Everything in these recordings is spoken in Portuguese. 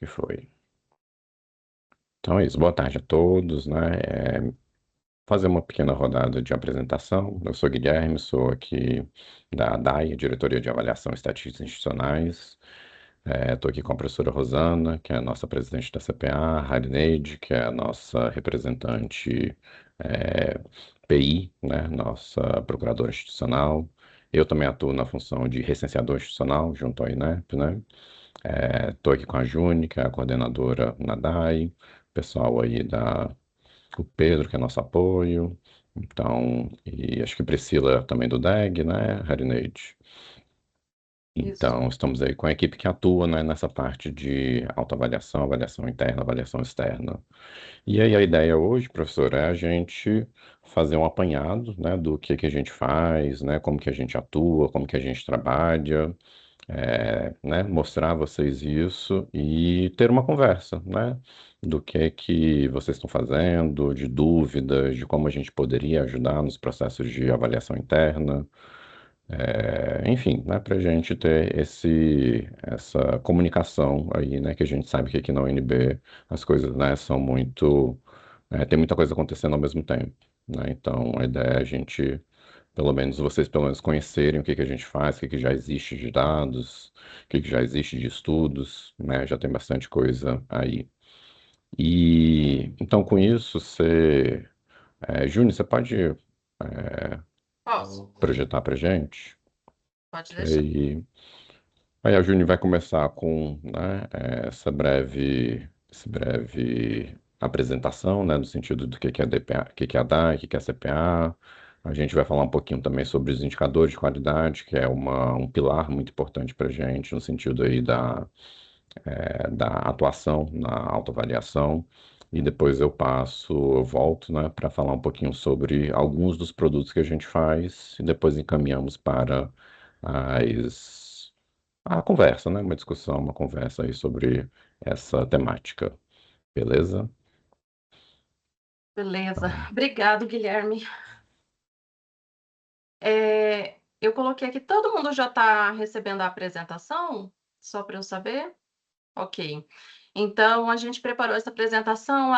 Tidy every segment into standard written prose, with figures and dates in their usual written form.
que foi. Então é isso, boa tarde a todos, né? Fazer uma pequena rodada de apresentação. Eu sou Guilherme, sou aqui da DAI, Diretoria de Avaliação e Estatísticas Institucionais. Estou aqui com a professora Rosana, que é a nossa presidente da CPA, a Harineide, que é a nossa representante PI, né? Nossa procuradora institucional. Eu também atuo na função de recenseador institucional, junto ao INEP, né? Estou aqui com a Juni, que é a coordenadora na DAI, pessoal aí o Pedro, que é nosso apoio, então, e acho que Priscila também do DEG, né, Harineide? Isso. Então, estamos aí com a equipe que atua, né, nessa parte de autoavaliação, avaliação interna, avaliação externa. E aí a ideia hoje, professor, é a gente fazer um apanhado, né, do que a gente faz, né, como que a gente atua, como que a gente trabalha, né, mostrar a vocês isso e ter uma conversa, né, do que vocês estão fazendo, de dúvidas, de como a gente poderia ajudar nos processos de avaliação interna, enfim, né, para a gente ter essa comunicação aí, né, que a gente sabe que aqui na UNB as coisas, né, são muito, tem muita coisa acontecendo ao mesmo tempo, né, então a ideia é a gente pelo menos vocês pelo menos conhecerem o que a gente faz, o que já existe de dados, o que já existe de estudos, né? Já tem bastante coisa aí. E então com isso, Júnior, você pode Posso? projetar para gente? Pode deixar. Ok. Aí a Júnior vai começar com, né, essa breve apresentação, né, no sentido do que é DPA, o que é a DAI, o que é a CPA. A gente vai falar um pouquinho também sobre os indicadores de qualidade, que é um pilar muito importante para a gente, no sentido aí da atuação na autoavaliação. E depois eu volto, né, para falar um pouquinho sobre alguns dos produtos que a gente faz e depois encaminhamos para as a conversa, né? Uma discussão, uma conversa aí sobre essa temática, beleza? Beleza. Então, Obrigado, Guilherme. Eu coloquei aqui, todo mundo já está recebendo a apresentação? Só para eu saber? Ok. Então, a gente preparou essa apresentação.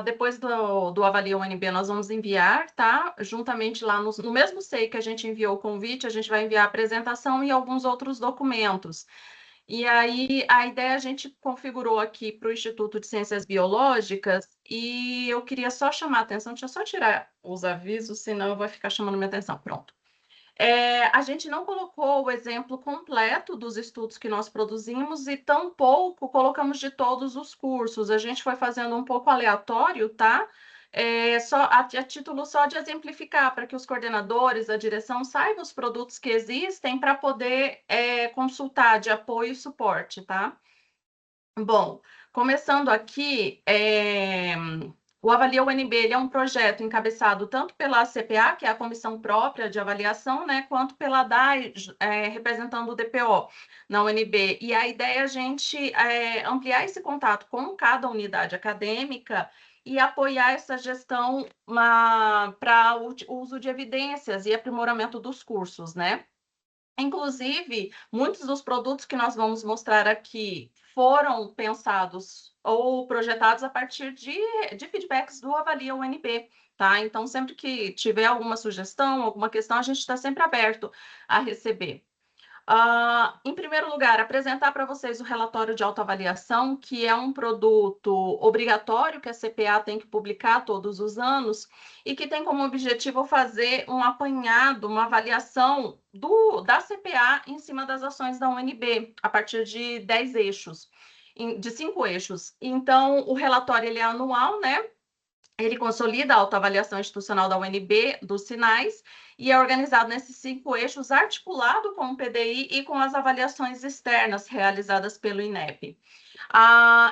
Depois do Avalia UNB, nós vamos enviar, tá? Juntamente lá no mesmo SEI que a gente enviou o convite, a gente vai enviar a apresentação e alguns outros documentos. E aí, a ideia a gente configurou aqui para o Instituto de Ciências Biológicas e eu queria só chamar a atenção, deixa eu só tirar os avisos, senão vai ficar chamando minha atenção. Pronto. A gente não colocou o exemplo completo dos estudos que nós produzimos e tampouco colocamos de todos os cursos. A gente foi fazendo um pouco aleatório, tá? A título só de exemplificar, para que os coordenadores, a direção saibam os produtos que existem para poder consultar de apoio e suporte, tá? Bom, começando aqui, o Avalia UNB ele é um projeto encabeçado tanto pela CPA, que é a Comissão Própria de Avaliação, né, quanto pela DAI, representando o DPO na UNB. E a ideia é a gente ampliar esse contato com cada unidade acadêmica e apoiar essa gestão para o uso de evidências e aprimoramento dos cursos, né? Inclusive, muitos dos produtos que nós vamos mostrar aqui foram pensados ou projetados a partir de feedbacks do Avalia UNB, tá? Então, sempre que tiver alguma sugestão, alguma questão, a gente está sempre aberto a receber. Em primeiro lugar, apresentar para vocês o relatório de autoavaliação, que é um produto obrigatório que a CPA tem que publicar todos os anos e que tem como objetivo fazer um apanhado, uma avaliação da CPA em cima das ações da UNB, a partir de 10 eixos, de 5 eixos. Então, o relatório ele é anual, né? Ele consolida a autoavaliação institucional da UNB, dos sinais, e é organizado nesses 5 eixos, articulado com o PDI e com as avaliações externas realizadas pelo INEP.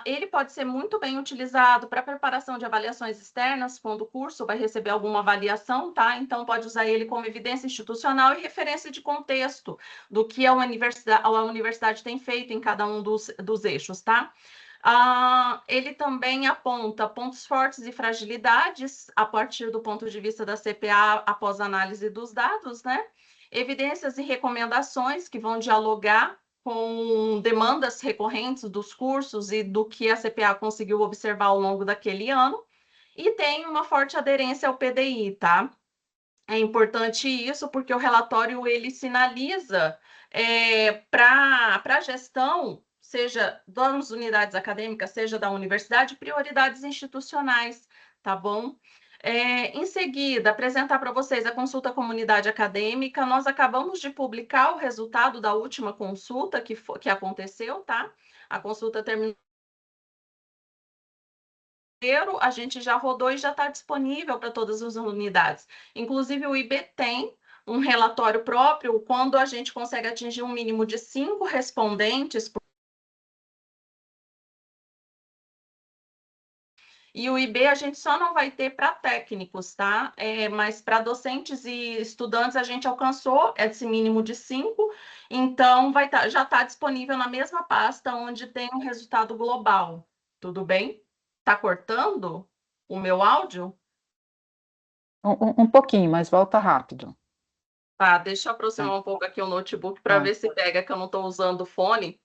Ele pode ser muito bem utilizado para preparação de avaliações externas, quando o curso vai receber alguma avaliação, tá? Então, pode usar ele como evidência institucional e referência de contexto do que a universidade tem feito em cada um dos eixos, tá? Ele também aponta pontos fortes e fragilidades a partir do ponto de vista da CPA após análise dos dados, né? Evidências e recomendações que vão dialogar com demandas recorrentes dos cursos e do que a CPA conseguiu observar ao longo daquele ano, e tem uma forte aderência ao PDI, tá? É importante isso porque o relatório ele sinaliza para a gestão, seja das unidades acadêmicas, seja da universidade, prioridades institucionais, tá bom? Em seguida, apresentar para vocês a consulta comunidade acadêmica. Nós acabamos de publicar o resultado da última consulta que aconteceu, tá? A consulta terminou. A gente já rodou e já está disponível para todas as unidades. Inclusive, o IB tem um relatório próprio quando a gente consegue atingir um mínimo de 5 respondentes. E o IB a gente só não vai ter para técnicos, tá? Mas para docentes e estudantes a gente alcançou esse mínimo de 5, então já está disponível na mesma pasta onde tem um resultado global. Tudo bem? Está cortando o meu áudio? Um pouquinho, mas volta rápido. Tá, deixa eu aproximar Tá. um pouco aqui o notebook para ver se pega, que eu não estou usando o fone.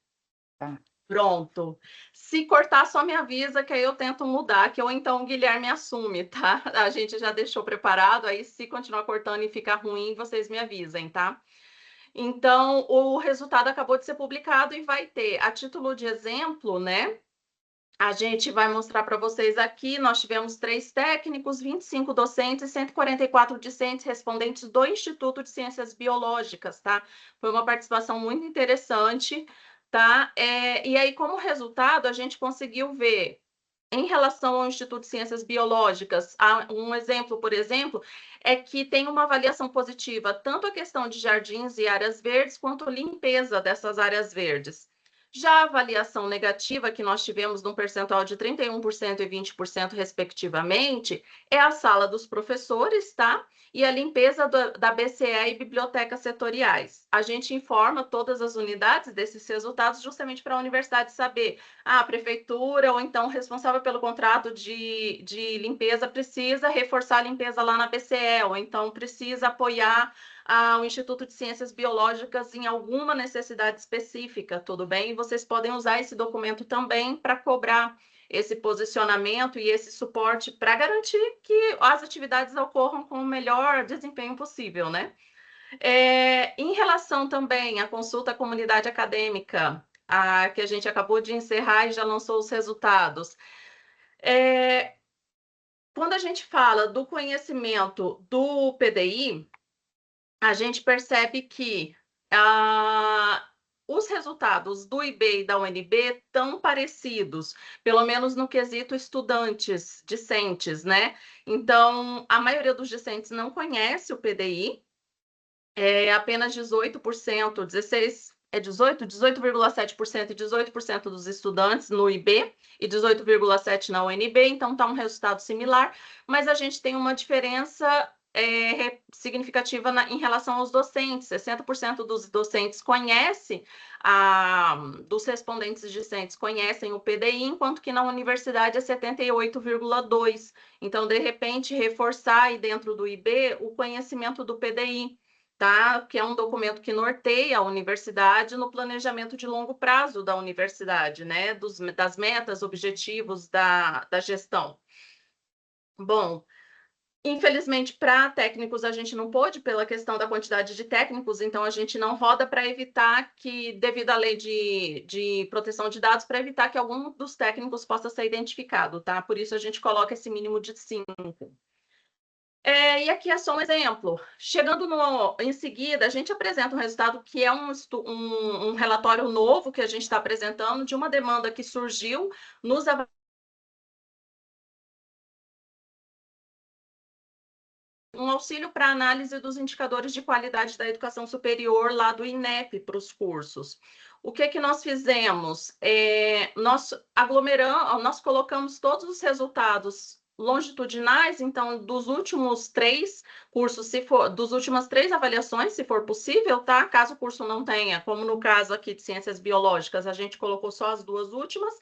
Tá. Pronto. Se cortar, só me avisa que aí eu tento mudar, que ou então o Guilherme assume, tá? A gente já deixou preparado, aí se continuar cortando e ficar ruim, vocês me avisem, tá? Então, o resultado acabou de ser publicado e vai ter, a título de exemplo, né? A gente vai mostrar para vocês aqui, nós tivemos 3 técnicos, 25 docentes e 144 discentes respondentes do Instituto de Ciências Biológicas, tá? Foi uma participação muito interessante, tá? E aí, como resultado, a gente conseguiu ver, em relação ao Instituto de Ciências Biológicas, um exemplo, por exemplo, é que tem uma avaliação positiva, tanto a questão de jardins e áreas verdes, quanto limpeza dessas áreas verdes. Já a avaliação negativa, que nós tivemos num percentual de 31% e 20%, respectivamente, é a sala dos professores, tá? E a limpeza da BCE e bibliotecas setoriais. A gente informa todas as unidades desses resultados justamente para a universidade saber, a prefeitura ou então responsável pelo contrato de limpeza precisa reforçar a limpeza lá na BCE, ou então precisa apoiar o Instituto de Ciências Biológicas em alguma necessidade específica, tudo bem? E vocês podem usar esse documento também para cobrar esse posicionamento e esse suporte para garantir que as atividades ocorram com o melhor desempenho possível, né? Em relação também à consulta à comunidade acadêmica, que a gente acabou de encerrar e já lançou os resultados. Quando a gente fala do conhecimento do PDI, a gente percebe que os resultados do IB e da UNB estão parecidos, pelo menos no quesito estudantes, discentes, né? Então, a maioria dos discentes não conhece o PDI, apenas 18%, 18,7% e 18% dos estudantes no IB e 18,7% na UNB, então está um resultado similar, mas a gente tem uma diferença significativa em relação aos docentes. 60% dos docentes dos respondentes discentes conhecem o PDI, enquanto que na universidade é 78,2%. Então, de repente, reforçar aí dentro do IB o conhecimento do PDI, tá? Que é um documento que norteia a universidade no planejamento de longo prazo da universidade, né? Das metas, objetivos da gestão. Bom, infelizmente, para técnicos, a gente não pôde, pela questão da quantidade de técnicos, então a gente não roda para evitar que, devido à lei de proteção de dados, para evitar que algum dos técnicos possa ser identificado, tá? Por isso a gente coloca esse mínimo de 5. E aqui é só um exemplo. Chegando em seguida, a gente apresenta um resultado que é um relatório novo que a gente está apresentando de uma demanda que surgiu nos um auxílio para análise dos indicadores de qualidade da educação superior lá do INEP para os cursos. O que nós fizemos? Nós colocamos todos os resultados longitudinais, então, dos últimos 3 cursos, dos últimas 3 avaliações, se for possível, tá? Caso o curso não tenha, como no caso aqui de Ciências Biológicas, a gente colocou só as 2 últimas,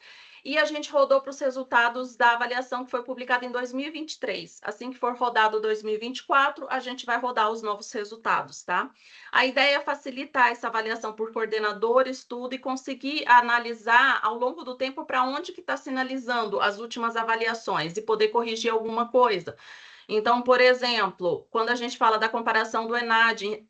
e a gente rodou para os resultados da avaliação que foi publicada em 2023. Assim que for rodado 2024, a gente vai rodar os novos resultados, tá? A ideia é facilitar essa avaliação por coordenador, estudo e conseguir analisar ao longo do tempo para onde que está sinalizando as últimas avaliações e poder corrigir alguma coisa. Então, por exemplo, quando a gente fala da comparação do ENAD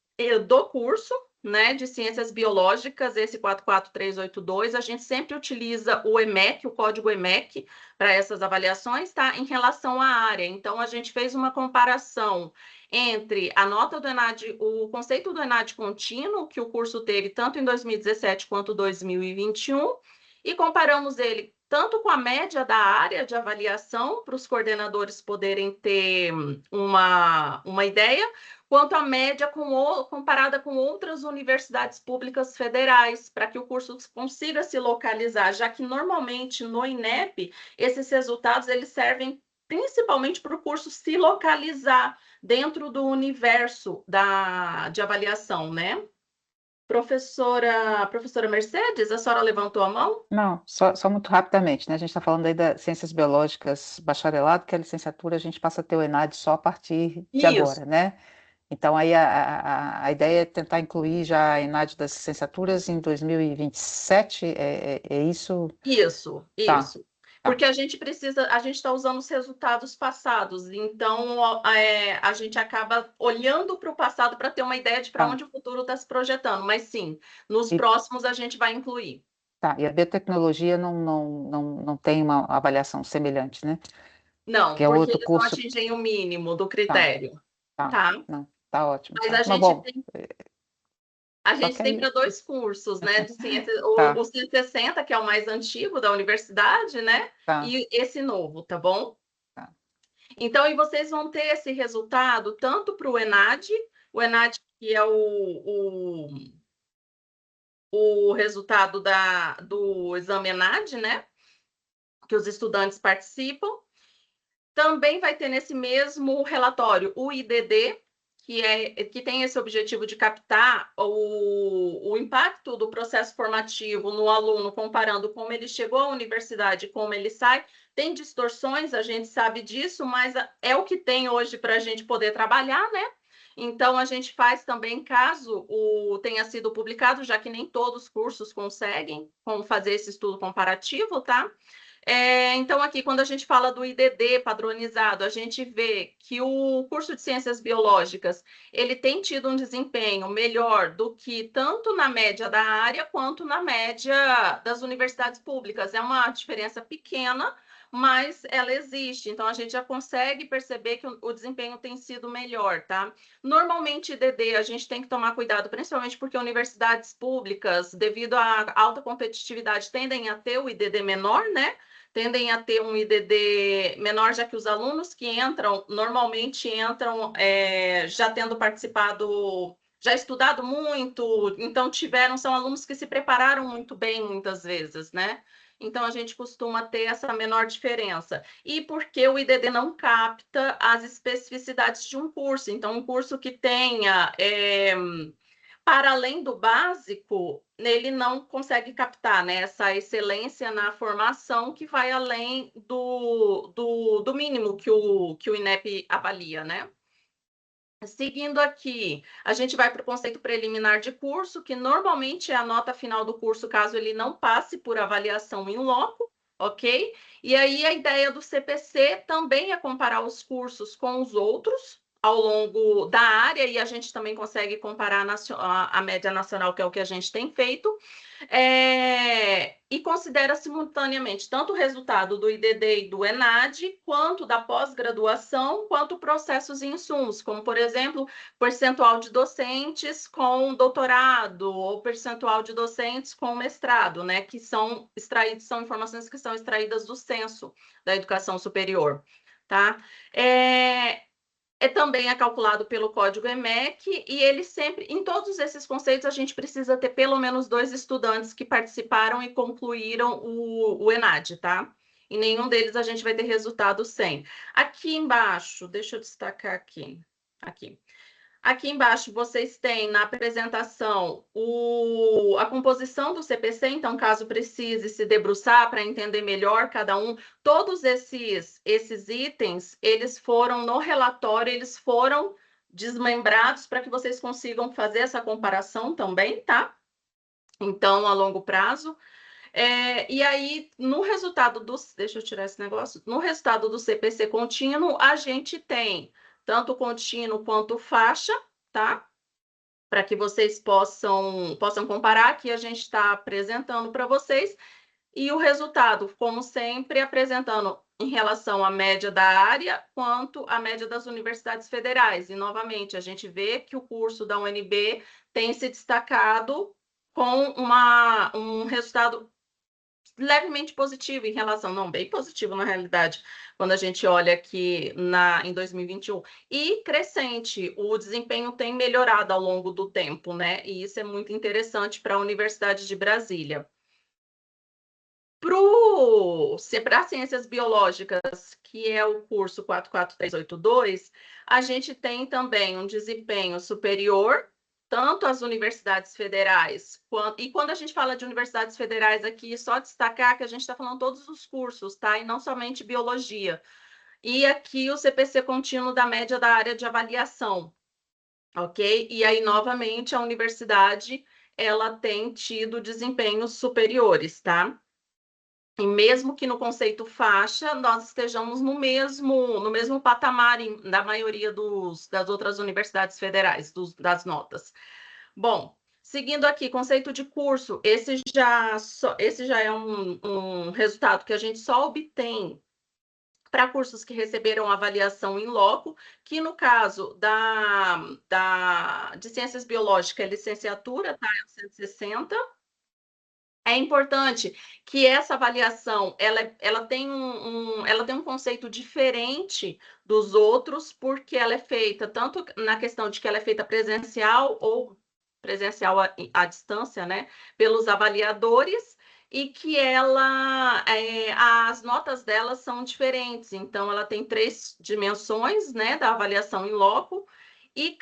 do curso, né, de Ciências Biológicas, esse 44382, a gente sempre utiliza o EMEC, o código EMEC, para essas avaliações, tá? Em relação à área. Então, a gente fez uma comparação entre a nota do ENAD, o conceito do ENAD contínuo, que o curso teve tanto em 2017 quanto 2021, e comparamos ele tanto com a média da área de avaliação, para os coordenadores poderem ter uma ideia, quanto a média comparada com outras universidades públicas federais, para que o curso consiga se localizar, já que normalmente no INEP, esses resultados eles servem principalmente para o curso se localizar dentro do universo de avaliação, né? Professora Mercedes, a senhora levantou a mão? Não, só muito rapidamente, né? A gente está falando aí das ciências biológicas bacharelado, que a licenciatura a gente passa a ter o ENAD só a partir de Isso, agora, né? Então, aí a ideia é tentar incluir já a ENAD das licenciaturas em 2027, é isso? isso, Tá, isso. tá. Porque a gente está usando os resultados passados, então a gente acaba olhando para o passado para ter uma ideia de para Tá. onde o futuro está se projetando, mas sim, nos E, próximos a gente vai incluir. tá. E a biotecnologia não tem uma avaliação semelhante, né? Não, Que é porque outro eles não curso. atingem o mínimo do Tá, critério, tá. tá? Não, tá ótimo, Mas tá. a Mas gente bom, tem A só gente que tem aí. para dois cursos, né? De ciência, Tá, o 160, que é o mais antigo da universidade, né? tá, E esse novo, tá bom? tá. Então, e vocês vão ter esse resultado tanto para o ENAD, que é o resultado do exame ENAD, né? Que os estudantes participam. Também vai ter nesse mesmo relatório o IDD, que tem esse objetivo de captar o impacto do processo formativo no aluno, comparando como ele chegou à universidade e como ele sai. Tem distorções, a gente sabe disso, mas é o que tem hoje para a gente poder trabalhar, né? Então, a gente faz também, caso tenha sido publicado, já que nem todos os cursos conseguem como fazer esse estudo comparativo, tá? Então, aqui, quando a gente fala do IDD padronizado, a gente vê que o curso de Ciências Biológicas, ele tem tido um desempenho melhor do que tanto na média da área, quanto na média das universidades públicas. É uma diferença pequena, mas ela existe. Então, a gente já consegue perceber que o desempenho tem sido melhor, tá? Normalmente, IDD, a gente tem que tomar cuidado, principalmente porque universidades públicas, devido à alta competitividade, tendem a ter o IDD menor, né? Tendem a ter um IDD menor, já que os alunos que entram, normalmente entram já tendo participado, já estudado muito, então são alunos que se prepararam muito bem muitas vezes, né? Então, a gente costuma ter essa menor diferença. E porque o IDD não capta as especificidades de um curso. Então, um curso que tenha para além do básico, ele não consegue captar, né, essa excelência na formação que vai além do mínimo que o INEP avalia, né? Seguindo aqui, a gente vai para o conceito preliminar de curso, que normalmente é a nota final do curso, caso ele não passe por avaliação in loco, ok? E aí a ideia do CPC também é comparar os cursos com os outros ao longo da área, e a gente também consegue comparar a média nacional, que é o que a gente tem feito, e considera simultaneamente tanto o resultado do IDD e do ENAD, quanto da pós-graduação, quanto processos e insumos, como, por exemplo, percentual de docentes com doutorado ou percentual de docentes com mestrado, né, que são informações que são extraídas do censo da educação superior, tá? Também é calculado pelo código EMEC, e ele sempre, em todos esses conceitos, a gente precisa ter pelo menos 2 estudantes que participaram e concluíram o ENAD, tá? Em nenhum deles a gente vai ter resultado sem. Aqui embaixo, deixa eu destacar aqui. Aqui embaixo vocês têm na apresentação a composição do CPC, então caso precise se debruçar para entender melhor cada um, todos esses itens, eles foram no relatório, eles foram desmembrados para que vocês consigam fazer essa comparação também, tá? Então, a longo prazo. E aí, no resultado do... Deixa eu tirar esse negócio. No resultado do CPC contínuo, a gente tem tanto contínuo quanto faixa, tá? Para que vocês possam comparar. Aqui a gente está apresentando para vocês. E o resultado, como sempre, apresentando em relação à média da área quanto à média das universidades federais. E, novamente, a gente vê que o curso da UNB tem se destacado com um resultado levemente positivo em relação, não, bem positivo na realidade, quando a gente olha aqui em 2021, e crescente, o desempenho tem melhorado ao longo do tempo, né? E isso é muito interessante para a Universidade de Brasília. Para Ciências Biológicas, que é o curso 44382, a gente tem também um desempenho superior, tanto às universidades federais, e quando a gente fala de universidades federais aqui, só destacar que a gente está falando todos os cursos, tá? E não somente biologia. E aqui o CPC contínuo da média da área de avaliação, ok? E aí, novamente, a universidade, ela tem tido desempenhos superiores, tá? E mesmo que no conceito faixa, nós estejamos no mesmo patamar da maioria das outras universidades federais, das notas. Bom, seguindo aqui, conceito de curso, esse já é um resultado que a gente só obtém para cursos que receberam avaliação in loco, que no caso de Ciências Biológicas é licenciatura, tá? É o 160. É importante que essa avaliação ela tem um conceito diferente dos outros, porque ela é feita tanto na questão de que ela é feita presencial ou presencial à distância, né, pelos avaliadores, e que as notas delas são diferentes. Então, ela tem 3 dimensões, né, da avaliação em loco, e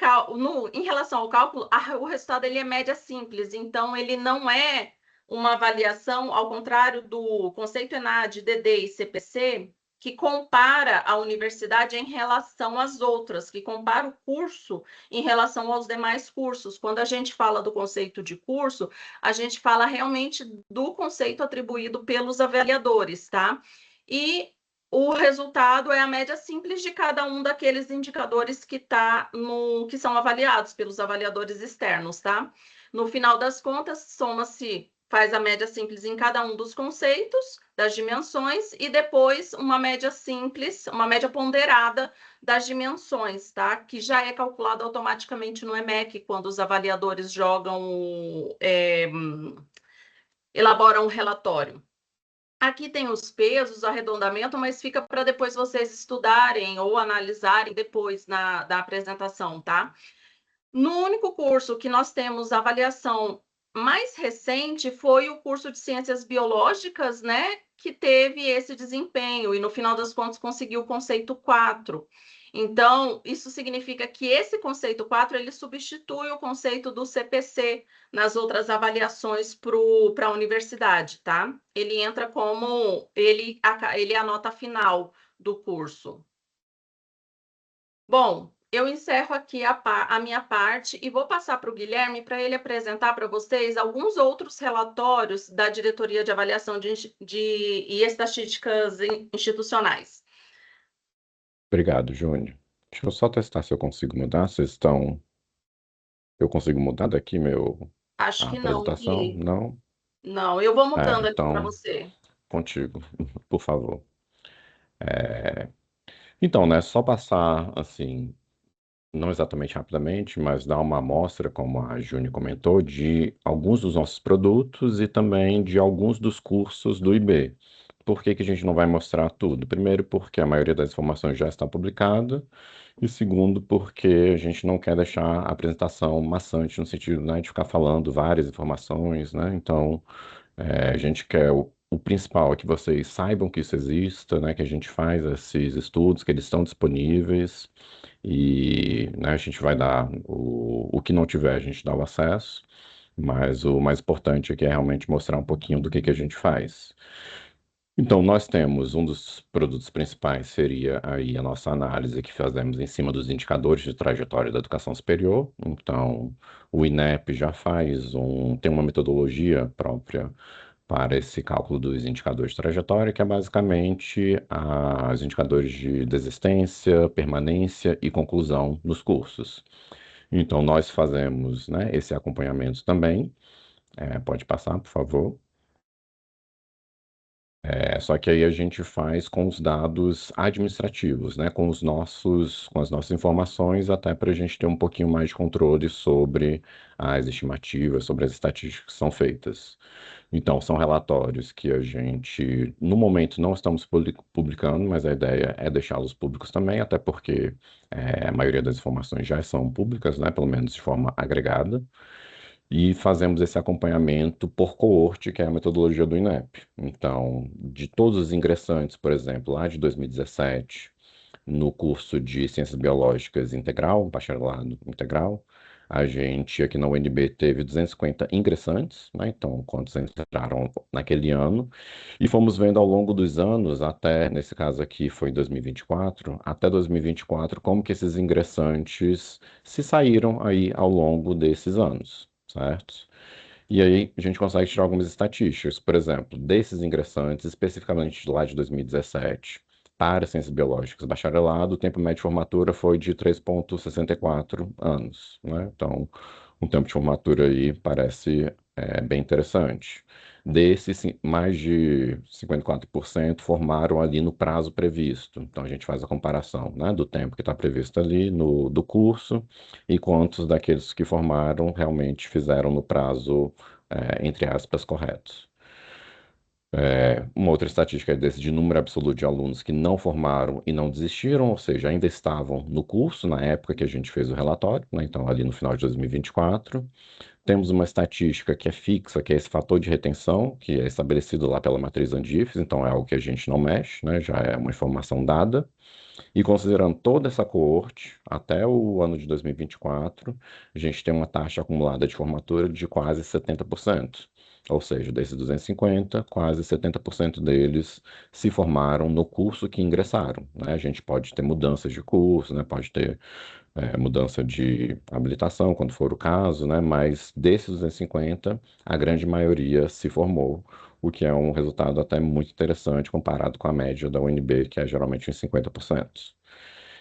em relação ao cálculo, o resultado ele é média simples, então ele não é uma avaliação, ao contrário do conceito ENAD, DD e CPC, que compara a universidade em relação às outras, que compara o curso em relação aos demais cursos. Quando a gente fala do conceito de curso, a gente fala realmente do conceito atribuído pelos avaliadores, tá? E o resultado é a média simples de cada um daqueles indicadores que são avaliados pelos avaliadores externos, tá? No final das contas, faz a média simples em cada um dos conceitos, das dimensões, e depois uma média simples, uma média ponderada das dimensões, tá? Que já é calculado automaticamente no EMEC, quando os avaliadores elaboram um relatório. Aqui tem os pesos, arredondamento, mas fica para depois vocês estudarem ou analisarem depois da apresentação, tá? No único curso que nós temos avaliação mais recente foi o curso de Ciências Biológicas, né, que teve esse desempenho e no final das contas conseguiu o conceito 4. Então, isso significa que esse conceito 4 ele substitui o conceito do CPC nas outras avaliações para a universidade, tá? Ele entra como ele é a nota final do curso. Bom, eu encerro aqui a minha parte e vou passar para o Guilherme para ele apresentar para vocês alguns outros relatórios da Diretoria de Avaliação e Estatísticas Institucionais. Obrigado, Júnior. Deixa eu só testar se eu consigo mudar. Eu consigo mudar daqui Acho a que não, apresentação? Gui. Não? Não, eu vou mudando aqui para Então, você. contigo, por favor. Então, né, só passar, assim, não exatamente rapidamente, mas dar uma amostra, como a Júnior comentou, de alguns dos nossos produtos e também de alguns dos cursos do IB. Por que que a gente não vai mostrar tudo? Primeiro, porque a maioria das informações já está publicada, e segundo, porque a gente não quer deixar a apresentação maçante, no sentido, né, de ficar falando várias informações, né? Então, a gente quer o principal é que vocês saibam que isso exista, né, que a gente faz esses estudos, que eles estão disponíveis e, né, a gente vai dar o que não tiver, a gente dá o acesso, mas o mais importante aqui é realmente mostrar um pouquinho do que a gente faz. Então, nós temos um dos produtos principais seria aí a nossa análise que fazemos em cima dos indicadores de trajetória da educação superior. Então, o INEP já tem uma metodologia própria para esse cálculo dos indicadores de trajetória, que é basicamente os indicadores de desistência, permanência e conclusão nos cursos. Então, nós fazemos, né, esse acompanhamento também. Pode passar, por favor. Só que aí a gente faz com os dados administrativos, né, com as nossas informações, até para a gente ter um pouquinho mais de controle sobre as estimativas, sobre as estatísticas que são feitas. Então, são relatórios que a gente, no momento, não estamos publicando, mas a ideia é deixá-los públicos também, até porque a maioria das informações já são públicas, né, pelo menos de forma agregada. E fazemos esse acompanhamento por coorte, que é a metodologia do INEP. Então, de todos os ingressantes, por exemplo, lá de 2017, no curso de Ciências Biológicas Integral, bacharelado integral, a gente aqui na UNB teve 250 ingressantes, né? Então, quantos entraram naquele ano, e fomos vendo ao longo dos anos, até, nesse caso aqui foi em 2024, até 2024, como que esses ingressantes se saíram aí ao longo desses anos, certo? E aí a gente consegue tirar algumas estatísticas. Por exemplo, desses ingressantes, especificamente de lá de 2017, para Ciências Biológicas bacharelado, o tempo médio de formatura foi de 3,64 anos, né? Então, um tempo de formatura aí parece bem interessante. Desses, mais de 54% formaram ali no prazo previsto. Então, a gente faz a comparação, né, do tempo que está previsto ali do curso e quantos daqueles que formaram realmente fizeram no prazo, entre aspas, correto. Uma outra estatística é desse de número absoluto de alunos que não formaram e não desistiram, ou seja, ainda estavam no curso na época que a gente fez o relatório, né? Então, ali no final de 2024. Temos uma estatística que é fixa, que é esse fator de retenção, que é estabelecido lá pela matriz Andifes, então é algo que a gente não mexe, né? Já é uma informação dada. E considerando toda essa coorte, até o ano de 2024, a gente tem uma taxa acumulada de formatura de quase 70%. Ou seja, desses 250, quase 70% deles se formaram no curso que ingressaram, né? A gente pode ter mudanças de curso, né? Pode ter mudança de habilitação, quando for o caso, né? Mas desses 250, a grande maioria se formou, o que é um resultado até muito interessante comparado com a média da UNB, que é geralmente em 50%.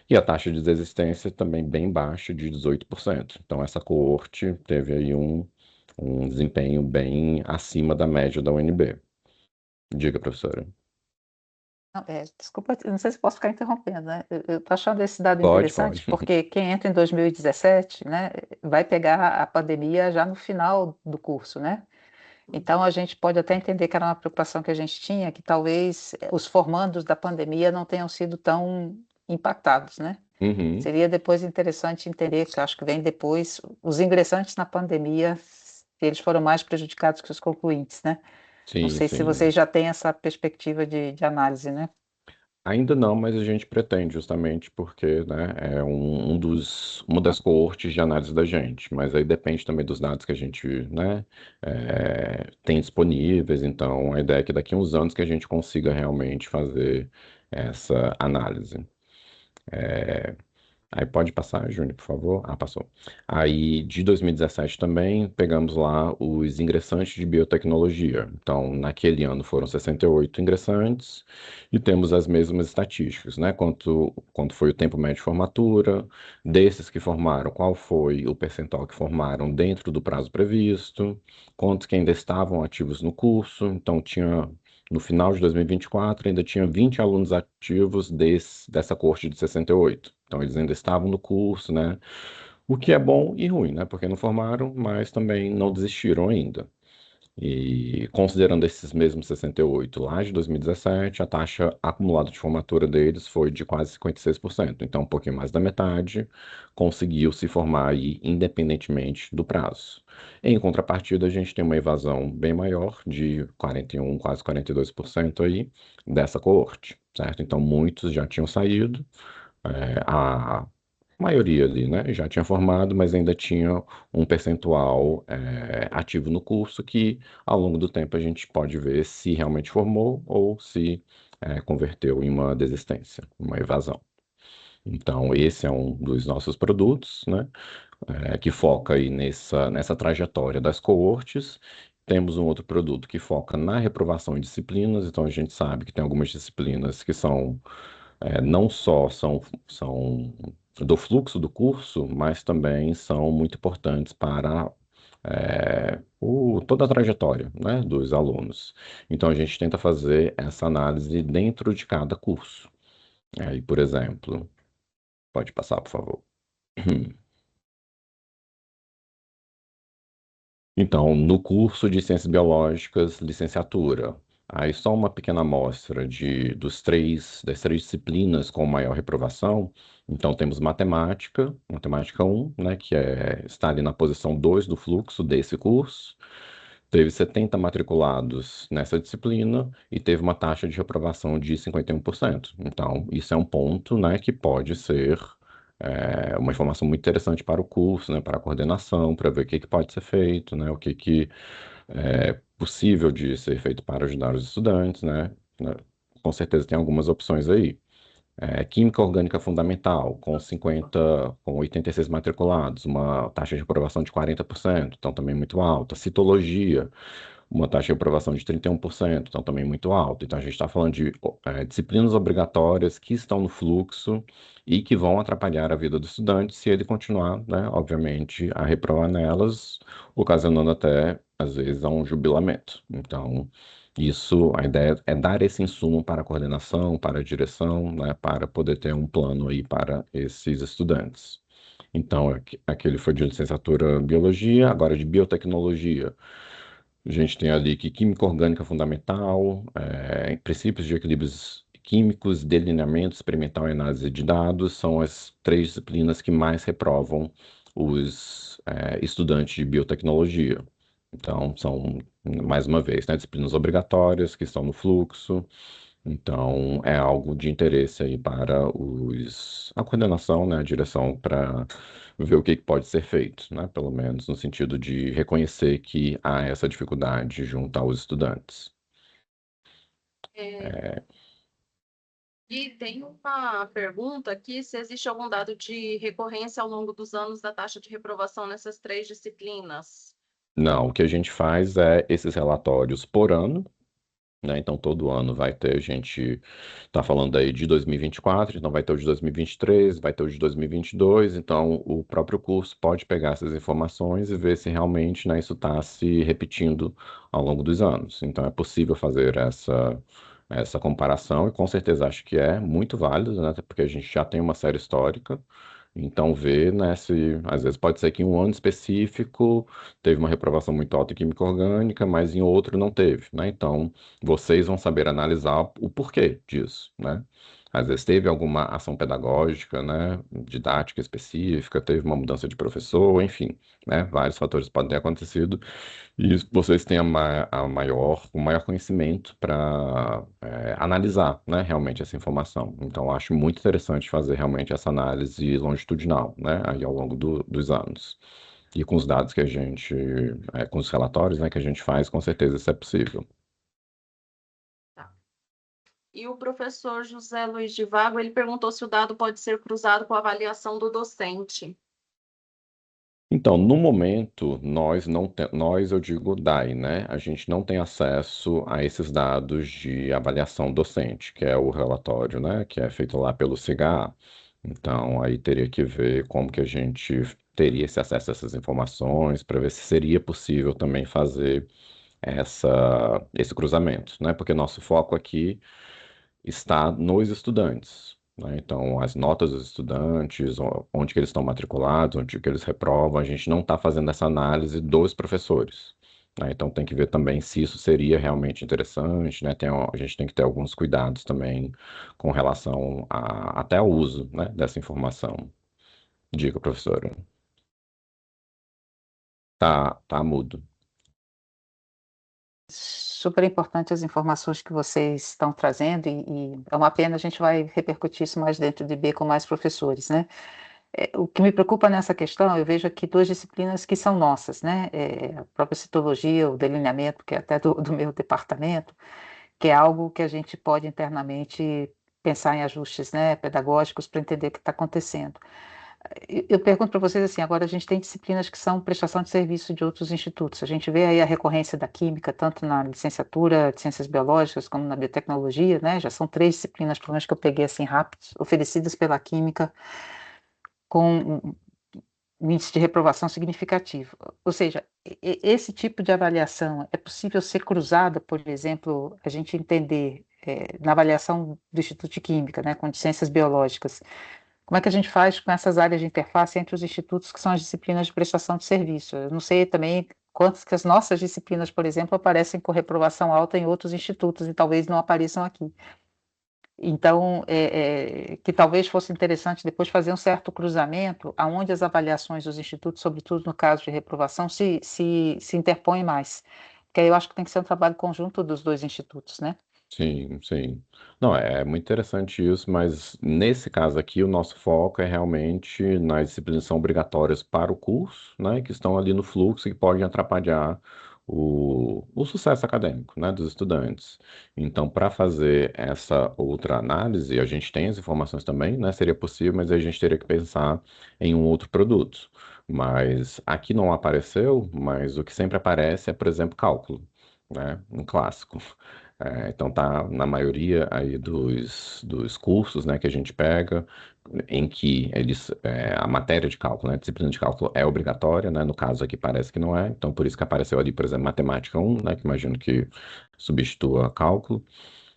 E a taxa de desistência também bem baixa, de 18%. Então, essa coorte teve aí um desempenho bem acima da média da UNB. Diga, professora. Não, desculpa, eu não sei se posso ficar interrompendo, né? Eu estou achando esse dado Pode, interessante, pode. porque quem entra em 2017, né, vai pegar a pandemia já no final do curso, né? Então, a gente pode até entender que era uma preocupação que a gente tinha, que talvez os formandos da pandemia não tenham sido tão impactados, né? Uhum. Seria depois interessante entender, que eu acho que vem depois, os ingressantes na pandemia, se eles foram mais prejudicados que os concluintes, né? Não Sim, sei se sim. vocês já têm essa perspectiva de análise, né? Ainda não, mas a gente pretende, justamente porque, né, é uma das coortes de análise da gente, mas aí depende também dos dados que a gente, né, tem disponíveis, então a ideia é que daqui a uns anos que a gente consiga realmente fazer essa análise. Aí pode passar, Júnior, por favor. Ah, passou. Aí de 2017 também pegamos lá os ingressantes de biotecnologia. Então, naquele ano foram 68 ingressantes e temos as mesmas estatísticas, né? Quanto foi o tempo médio de formatura, desses que formaram, qual foi o percentual que formaram dentro do prazo previsto, quantos que ainda estavam ativos no curso. Então, no final de 2024, ainda tinha 20 alunos ativos dessa coorte de 68. Então, eles ainda estavam no curso, né? O que é bom e ruim, né? Porque não formaram, mas também não desistiram ainda. E considerando esses mesmos 68 lá de 2017, a taxa acumulada de formatura deles foi de quase 56%. Então, um pouquinho mais da metade conseguiu se formar aí independentemente do prazo. Em contrapartida, a gente tem uma evasão bem maior, de 41, quase 42% aí, dessa coorte, certo? Então, muitos já tinham saído, a maioria ali, né, já tinha formado, mas ainda tinha um percentual ativo no curso que, ao longo do tempo, a gente pode ver se realmente formou ou se converteu em uma desistência, uma evasão. Então, esse é um dos nossos produtos, né, que foca aí nessa trajetória das coortes. Temos um outro produto que foca na reprovação em disciplinas, então a gente sabe que tem algumas disciplinas que são não só são do fluxo do curso, mas também são muito importantes para toda a trajetória, né, dos alunos. Então, a gente tenta fazer essa análise dentro de cada curso. Aí, por exemplo, pode passar, por favor. Então, no curso de Ciências Biológicas, licenciatura, aí só uma pequena amostra das três disciplinas com maior reprovação. Então, temos matemática 1, né, está ali na posição 2 do fluxo desse curso. Teve 70 matriculados nessa disciplina e teve uma taxa de reprovação de 51%. Então, isso é um ponto, né, que pode ser uma informação muito interessante para o curso, né, para a coordenação, para ver o que pode ser feito, né, o que é possível de ser feito para ajudar os estudantes, né. Com certeza tem algumas opções aí. Química orgânica fundamental, com 86 matriculados, uma taxa de aprovação de 40%, então também muito alta. Citologia, uma taxa de aprovação de 31%, então também muito alta. Então a gente está falando de disciplinas obrigatórias que estão no fluxo e que vão atrapalhar a vida do estudante se ele continuar, né, obviamente, a reprovar nelas, ocasionando até, às vezes, a um jubilamento. Então, a ideia é dar esse insumo para a coordenação, para a direção, né, para poder ter um plano aí para esses estudantes. Então, aquele foi de licenciatura em biologia, agora de biotecnologia. A gente tem ali que química orgânica fundamental, princípios de equilíbrios químicos, delineamento experimental e análise de dados são as três disciplinas que mais reprovam os estudantes de biotecnologia. Então, são, mais uma vez, né, disciplinas obrigatórias que estão no fluxo. Então, é algo de interesse aí para a coordenação, né, a direção, para ver o que pode ser feito, né, pelo menos no sentido de reconhecer que há essa dificuldade junto aos estudantes. É, e tem uma pergunta aqui, se existe algum dado de recorrência ao longo dos anos da taxa de reprovação nessas três disciplinas? Não, o que a gente faz é esses relatórios por ano, né? Então, todo ano vai ter, a gente está falando aí de 2024, então vai ter o de 2023, vai ter o de 2022, então o próprio curso pode pegar essas informações e ver se realmente, né, isso está se repetindo ao longo dos anos. Então, é possível fazer essa comparação e com certeza acho que é muito válido, né, até porque a gente já tem uma série histórica. Então, ver, né, se às vezes pode ser que em um ano específico teve uma reprovação muito alta em química orgânica, mas em outro não teve, né? Então, vocês vão saber analisar o porquê disso, né? Às vezes teve alguma ação pedagógica, né, didática específica, teve uma mudança de professor, enfim, né? Vários fatores podem ter acontecido e vocês têm o maior conhecimento para analisar, né, realmente essa informação. Então, eu acho muito interessante fazer realmente essa análise longitudinal, né, aí ao longo dos anos. E com os dados que a gente, com os relatórios, né, que a gente faz, com certeza isso é possível. Tá. E o professor José Luiz de Vago, ele perguntou se o dado pode ser cruzado com a avaliação do docente. Então, no momento, nós não nós, eu digo DAI, né? A gente não tem acesso a esses dados de avaliação docente, que é o relatório, né? Que é feito lá pelo CGA. Então, aí teria que ver como que a gente teria esse acesso a essas informações, para ver se seria possível também fazer esse cruzamento, né? Porque nosso foco aqui está nos estudantes, né? Então, as notas dos estudantes, onde que eles estão matriculados, onde que eles reprovam, a gente não está fazendo essa análise dos professores, né? Então tem que ver também se isso seria realmente interessante, né? A gente tem que ter alguns cuidados também com relação até ao uso, né, dessa informação. Diga, professora. Tá mudo. Super importante as informações que vocês estão trazendo e é uma pena, a gente vai repercutir isso mais dentro de B com mais professores, né? O que me preocupa nessa questão, eu vejo aqui duas disciplinas que são nossas, né? A própria citologia, o delineamento, que é até do meu departamento, que é algo que a gente pode internamente pensar em ajustes, né, pedagógicos para entender o que está acontecendo. Eu pergunto para vocês assim, agora a gente tem disciplinas que são prestação de serviço de outros institutos. A gente vê aí a recorrência da química, tanto na licenciatura de ciências biológicas como na biotecnologia, né? Já são 3 disciplinas, pelo menos que eu peguei assim rápido, oferecidas pela química com um índice de reprovação significativo. Ou seja, esse tipo de avaliação é possível ser cruzada, por exemplo, a gente entender na avaliação do Instituto de Química, né, com de ciências biológicas, como é que a gente faz com essas áreas de interface entre os institutos que são as disciplinas de prestação de serviço? Eu não sei também quantas que as nossas disciplinas, por exemplo, aparecem com reprovação alta em outros institutos e talvez não apareçam aqui. Então, que talvez fosse interessante depois fazer um certo cruzamento, aonde as avaliações dos institutos, sobretudo no caso de reprovação, se interpõem mais. Porque aí eu acho que tem que ser um trabalho conjunto dos dois institutos, né? Sim, sim. Não, é muito interessante isso, mas nesse caso aqui o nosso foco é realmente nas disciplinas que são obrigatórias para o curso, né, que estão ali no fluxo e que podem atrapalhar o sucesso acadêmico, né, dos estudantes. Então, para fazer essa outra análise, a gente tem as informações também, né, seria possível, mas aí a gente teria que pensar em um outro produto. Mas aqui não apareceu, mas o que sempre aparece é, por exemplo, cálculo, né, um clássico. Então tá na maioria aí dos cursos, né, que a gente pega, em que a matéria de cálculo, né, a disciplina de cálculo é obrigatória, né, no caso aqui parece que não é, então por isso que apareceu ali, por exemplo, matemática 1, né, que imagino que substitua cálculo.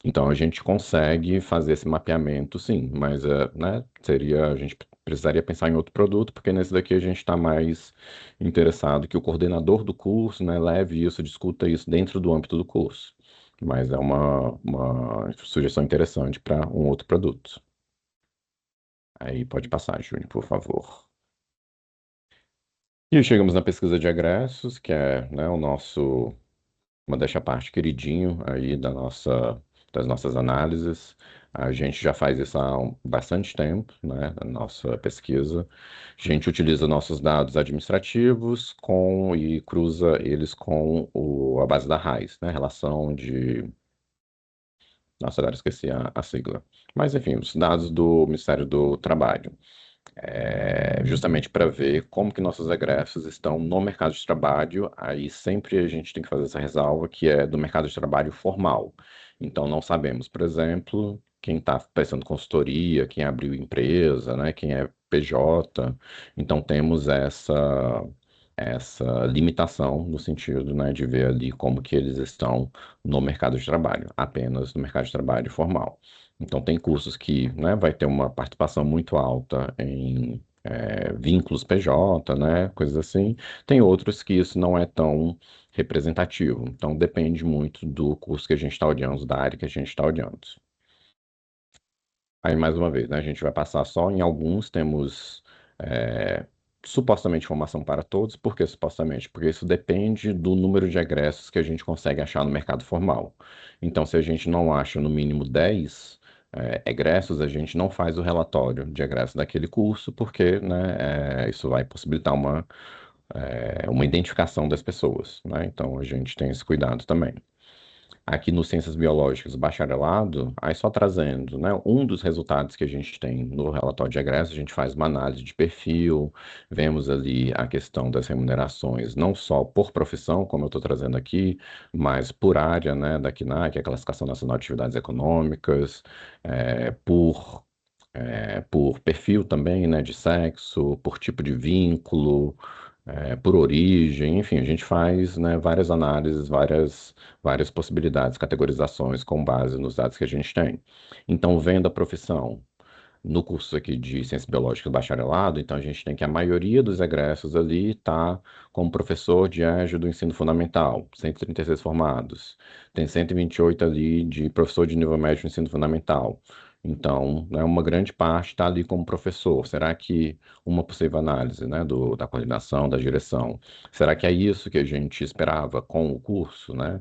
Então a gente consegue fazer esse mapeamento, sim, mas né, a gente precisaria pensar em outro produto, porque nesse daqui a gente está mais interessado que o coordenador do curso, né, leve isso, discuta isso dentro do âmbito do curso. Mas é uma sugestão interessante para um outro produto. Aí pode passar, Júnior, por favor. E chegamos na pesquisa de egressos, que é, né, uma deixa à parte queridinho aí das nossas análises. A gente já faz isso há bastante tempo, né, na nossa pesquisa. A gente utiliza nossos dados administrativos e cruza eles com a base da RAIS, né, relação de... Nossa, agora esqueci a sigla. Mas, enfim, os dados do Ministério do Trabalho. Justamente para ver como que nossos egressos estão no mercado de trabalho. Aí sempre a gente tem que fazer essa ressalva que é do mercado de trabalho formal. Então não sabemos, por exemplo, quem está prestando consultoria, quem abriu empresa, né, quem é PJ. Então temos essa limitação no sentido, né, de ver ali como que eles estão no mercado de trabalho, apenas no mercado de trabalho formal. Então, tem cursos que, né, vai ter uma participação muito alta em vínculos PJ, né, coisas assim. Tem outros que isso não é tão representativo. Então, depende muito do curso que a gente está olhando, da área que a gente está olhando. Aí, mais uma vez, né, a gente vai passar só em alguns, temos é, supostamente formação para todos. Por que supostamente? Porque isso depende do número de egressos que a gente consegue achar no mercado formal. Então, se a gente não acha no mínimo 10 egressos, a gente não faz o relatório de egressos daquele curso, porque, né, isso vai possibilitar uma identificação das pessoas, né? Então, a gente tem esse cuidado também. Aqui no Ciências Biológicas, bacharelado, aí só trazendo, né, um dos resultados que a gente tem no relatório de egresso, a gente faz uma análise de perfil, vemos ali a questão das remunerações, não só por profissão, como eu estou trazendo aqui, mas por área, né, da CNAE, que é a Classificação Nacional de Atividades Econômicas, por perfil também, né, de sexo, por tipo de vínculo, por origem, enfim, a gente faz, né, várias análises, várias possibilidades, categorizações com base nos dados que a gente tem. Então, vendo a profissão, no curso aqui de Ciências Biológicas bacharelado, então a gente tem que a maioria dos egressos ali está como professor de EJA do ensino fundamental, 136 formados. Tem 128 ali de professor de nível médio do ensino fundamental. Então, né, uma grande parte está ali como professor. Será que uma possível análise, né, da coordenação, da direção, será que é isso que a gente esperava com o curso, né?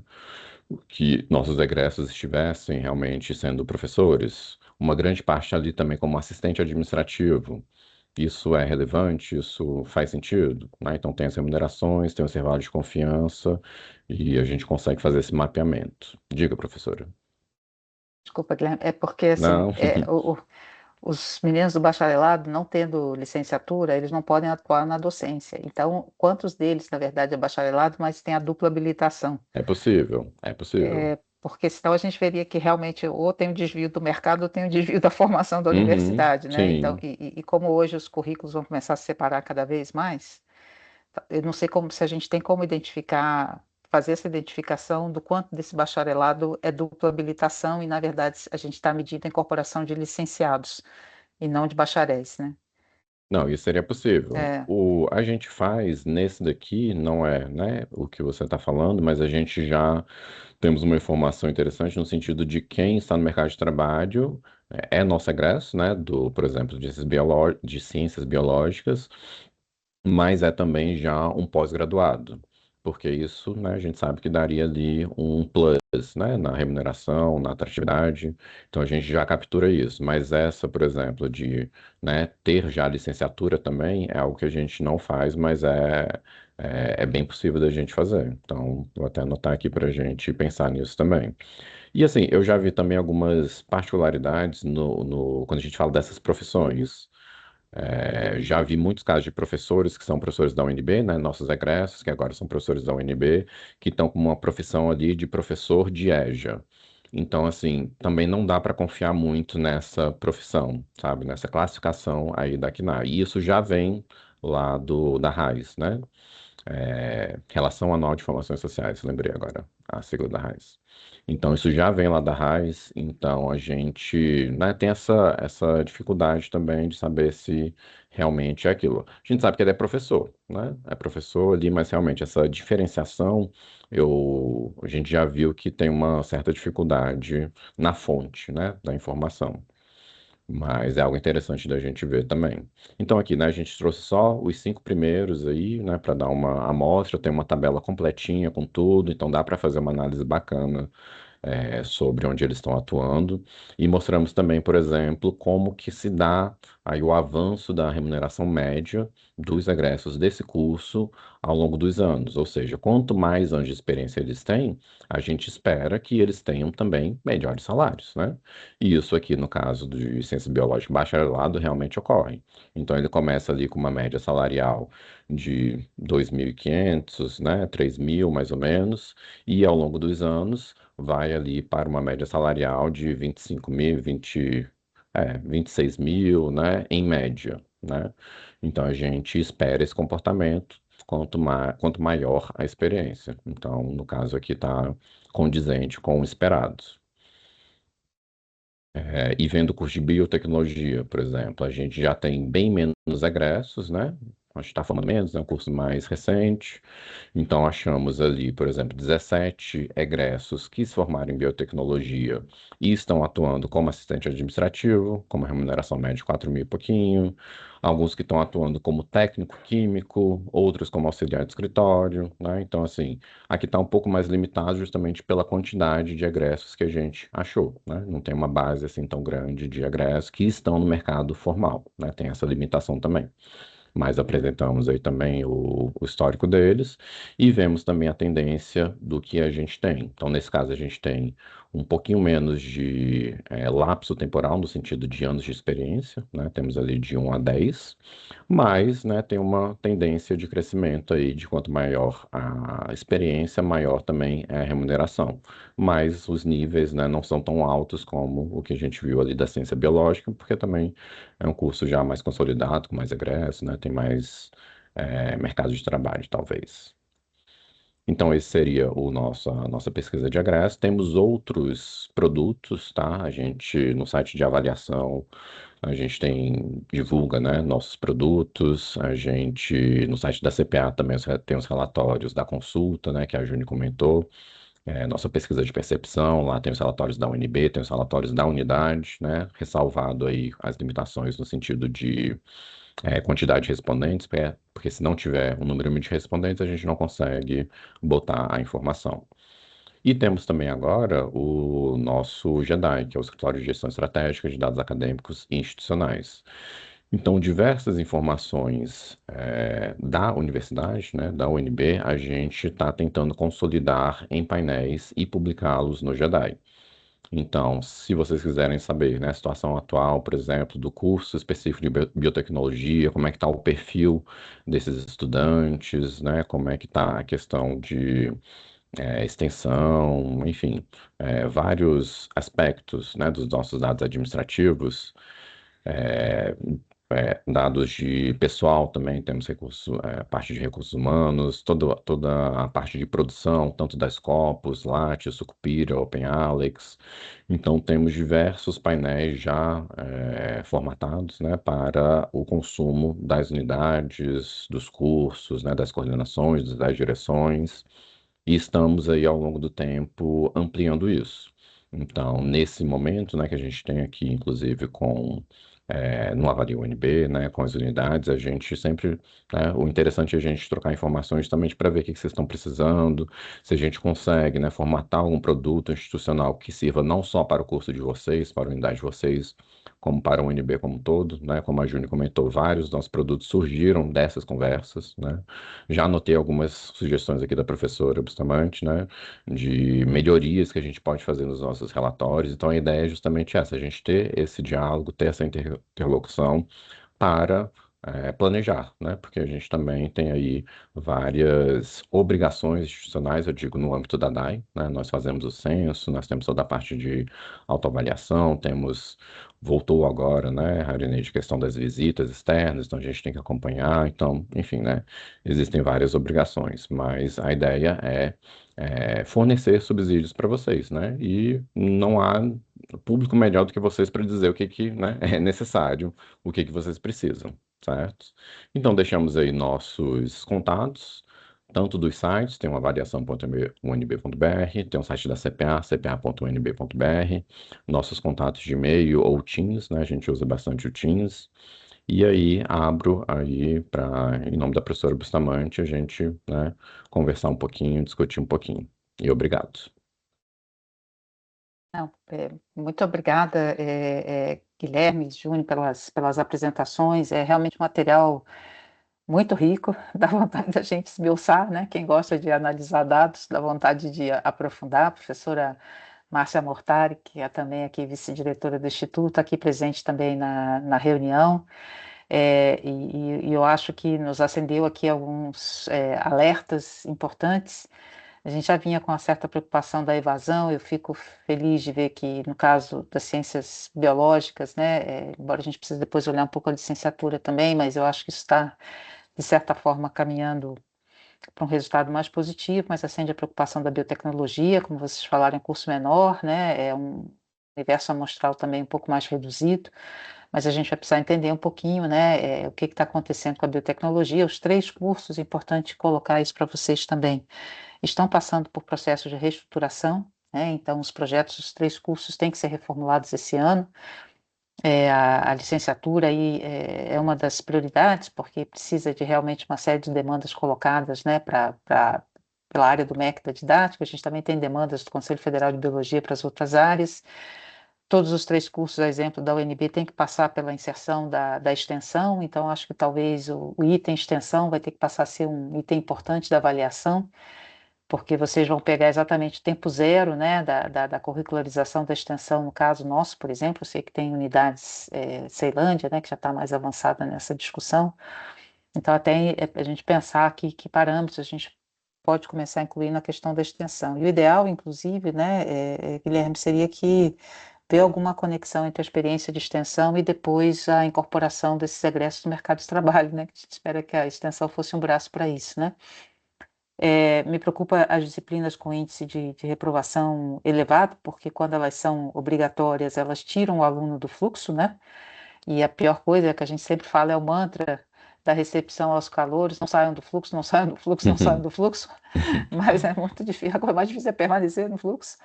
Que nossos egressos estivessem realmente sendo professores? Uma grande parte ali também como assistente administrativo. Isso é relevante? Isso faz sentido? Né? Então, tem as remunerações, tem o intervalo de confiança e a gente consegue fazer esse mapeamento. Diga, professora. Desculpa, Guilherme, é porque assim, Não? os meninos do bacharelado, não tendo licenciatura, eles não podem atuar na docência. Então, quantos deles, na verdade, é bacharelado, mas tem a dupla habilitação? É possível, é possível. Porque senão a gente veria que realmente ou tem o desvio do mercado ou tem o desvio da formação da Uhum, universidade, né? Então, sim. e como hoje os currículos vão começar a se separar cada vez mais, eu não sei como se a gente tem como identificar, fazer essa identificação do quanto desse bacharelado é dupla habilitação e, na verdade, a gente está medindo a incorporação de licenciados e não de bacharéis, né? Não, isso seria possível. É, A gente faz nesse daqui, não é, né, o que você está falando, mas a gente já temos uma informação interessante no sentido de quem está no mercado de trabalho é nosso egresso, né, por exemplo, de ciências biológicas, mas é também já um pós-graduado, porque isso, né, a gente sabe que daria ali um plus, né, na remuneração, na atratividade, então a gente já captura isso, mas essa, por exemplo, de, né, ter já licenciatura também é algo que a gente não faz, mas é bem possível da gente fazer, então vou até anotar aqui para a gente pensar nisso também. E assim, eu já vi também algumas particularidades quando a gente fala dessas profissões. Já vi muitos casos de professores que são professores da UNB, né, nossos egressos, que agora são professores da UNB, que estão com uma profissão ali de professor de EJA. Então, assim, também não dá para confiar muito nessa profissão, sabe, nessa classificação aí da CNAE. E isso já vem lá da RAIS, né? Relação Anual de Informações Sociais, lembrei agora, a sigla da RAIS. Então, isso já vem lá da RAIS, então a gente, né, tem essa dificuldade também de saber se realmente é aquilo. A gente sabe que ele é professor, né? É professor ali, mas realmente essa diferenciação, a gente já viu que tem uma certa dificuldade na fonte, né, da informação. Mas é algo interessante da gente ver também. Então aqui, né, a gente trouxe só os 5 primeiros aí, né, para dar uma amostra, tem uma tabela completinha com tudo, então dá para fazer uma análise bacana sobre onde eles estão atuando. E mostramos também, por exemplo, como que se dá aí o avanço da remuneração média dos egressos desse curso ao longo dos anos. Ou seja, quanto mais anos de experiência eles têm, a gente espera que eles tenham também melhores salários, né? E isso aqui, no caso de ciência biológica bacharelado, realmente ocorre. Então, ele começa ali com uma média salarial de 2.500, né, 3.000 mais ou menos, e ao longo dos anos vai ali para uma média salarial de 25 mil, 26 mil, né, em média, né? Então, a gente espera esse comportamento quanto maior a experiência. Então, no caso aqui está condizente com o esperado. E vendo o curso de biotecnologia, por exemplo, a gente já tem bem menos egressos, né? A gente está formando menos, é um curso mais recente. Então, achamos ali, por exemplo, 17 egressos que se formaram em biotecnologia e estão atuando como assistente administrativo, com uma remuneração média de 4 mil e pouquinho. Alguns que estão atuando como técnico químico, outros como auxiliar de escritório, né? Então, assim, aqui está um pouco mais limitado justamente pela quantidade de egressos que a gente achou, né? Não tem uma base assim tão grande de egressos que estão no mercado formal, né? Tem essa limitação também, mas apresentamos aí também o histórico deles e vemos também a tendência do que a gente tem. Então, nesse caso, a gente tem um pouquinho menos de lapso temporal, no sentido de anos de experiência, né? Temos ali de 1 a 10, mas, né, tem uma tendência de crescimento aí, de quanto maior a experiência, maior também é a remuneração. Mas os níveis, né, não são tão altos como o que a gente viu ali da ciência biológica, porque também é um curso já mais consolidado, com mais egresso, né? Tem mais mercado de trabalho, talvez. Então, esse seria a nossa pesquisa de egresso. Temos outros produtos, tá? A gente, no site de avaliação, a gente divulga, né, nossos produtos. A gente, no site da CPA também tem os relatórios da consulta, né, que a Juni comentou. Nossa pesquisa de percepção, lá tem os relatórios da UNB, tem os relatórios da unidade, né? Ressalvado aí as limitações no sentido de quantidade de respondentes, porque se não tiver um número de respondentes, a gente não consegue botar a informação. E temos também agora o nosso GEDAI, que é o Escritório de Gestão Estratégica de Dados Acadêmicos e Institucionais. Então, diversas informações da universidade, né, da UNB, a gente está tentando consolidar em painéis e publicá-los no GEDAI. Então, se vocês quiserem saber, né, a situação atual, por exemplo, do curso específico de biotecnologia, como é que está o perfil desses estudantes, né, como é que está a questão de extensão, enfim, vários aspectos, né, dos nossos dados administrativos, é, dados de pessoal também, temos parte de recursos humanos, toda a parte de produção, tanto da Scopus, Lattes, Sucupira, OpenAlex. Então, temos diversos painéis já formatados, né, para o consumo das unidades, dos cursos, né, das coordenações, das direções, e estamos aí ao longo do tempo ampliando isso. Então, nesse momento, né, que a gente tem aqui, inclusive no Avalia UNB, né, com as unidades, a gente sempre, né, o interessante é a gente trocar informações justamente para ver o que vocês estão precisando, se a gente consegue, né, formatar algum produto institucional que sirva não só para o curso de vocês, para a unidade de vocês, como para o UNB como um todo, né, como a Júnia comentou, vários dos nossos produtos surgiram dessas conversas, né. Já anotei algumas sugestões aqui da professora Bustamante, né, de melhorias que a gente pode fazer nos nossos relatórios. Então, a ideia é justamente essa, a gente ter esse diálogo, ter essa interlocução para planejar, né? Porque a gente também tem aí várias obrigações institucionais, eu digo, no âmbito da DAI, né? Nós fazemos o censo, nós temos toda a parte de autoavaliação, voltou agora, né, a de questão das visitas externas, então a gente tem que acompanhar, então, enfim, né, existem várias obrigações, mas a ideia é fornecer subsídios para vocês, né, e não há público melhor do que vocês para dizer o que, né, é necessário, o que vocês precisam, certo? Então, deixamos aí nossos contatos, tanto dos sites, tem o avaliação.unb.br, tem o site da CPA, cpa.unb.br, nossos contatos de e-mail ou Teams, né? A gente usa bastante o Teams. E aí abro aí para, em nome da professora Bustamante, a gente, né, conversar um pouquinho, discutir um pouquinho. E obrigado. Não, muito obrigada, Guilherme, Júnior, pelas apresentações. É realmente um material muito rico, dá vontade da gente esmiuçar, né? Quem gosta de analisar dados, dá vontade de aprofundar. A professora Márcia Mortari, que é também aqui vice-diretora do Instituto, aqui presente também na reunião. E eu acho que nos acendeu aqui alguns alertas importantes. A gente já vinha com uma certa preocupação da evasão, eu fico feliz de ver que, no caso das ciências biológicas, né, embora a gente precise depois olhar um pouco a licenciatura também, mas eu acho que isso está, de certa forma, caminhando para um resultado mais positivo, mas acende a preocupação da biotecnologia, como vocês falaram, em curso menor, né, é um universo amostral também um pouco mais reduzido, mas a gente vai precisar entender um pouquinho, né, o que está acontecendo com a biotecnologia. Os 3 cursos, é importante colocar isso para vocês também, estão passando por processos de reestruturação, né, então os projetos dos 3 cursos têm que ser reformulados esse ano. A licenciatura aí é uma das prioridades, porque precisa de realmente uma série de demandas colocadas, né, pela área do MEC da didática. A gente também tem demandas do Conselho Federal de Biologia para as outras áreas. Todos os 3 cursos, a exemplo da UNB, tem que passar pela inserção da extensão, então acho que talvez o item extensão vai ter que passar a ser um item importante da avaliação, porque vocês vão pegar exatamente o tempo zero, né, da curricularização da extensão, no caso nosso, por exemplo, eu sei que tem unidades, Ceilândia, né, que já está mais avançada nessa discussão, então até a gente pensar aqui que parâmetros a gente pode começar a incluir na questão da extensão. E o ideal, inclusive, né, Guilherme, seria que ver alguma conexão entre a experiência de extensão e depois a incorporação desses egressos no mercado de trabalho, né, que a gente espera que a extensão fosse um braço para isso, né. Me preocupa as disciplinas com índice de reprovação elevado, porque quando elas são obrigatórias, elas tiram o aluno do fluxo, né? E a pior coisa é que a gente sempre fala é o mantra da recepção aos calouros, não saiam do fluxo, não saiam do fluxo, não saiam do fluxo, mas é muito difícil, a coisa mais difícil é permanecer no fluxo.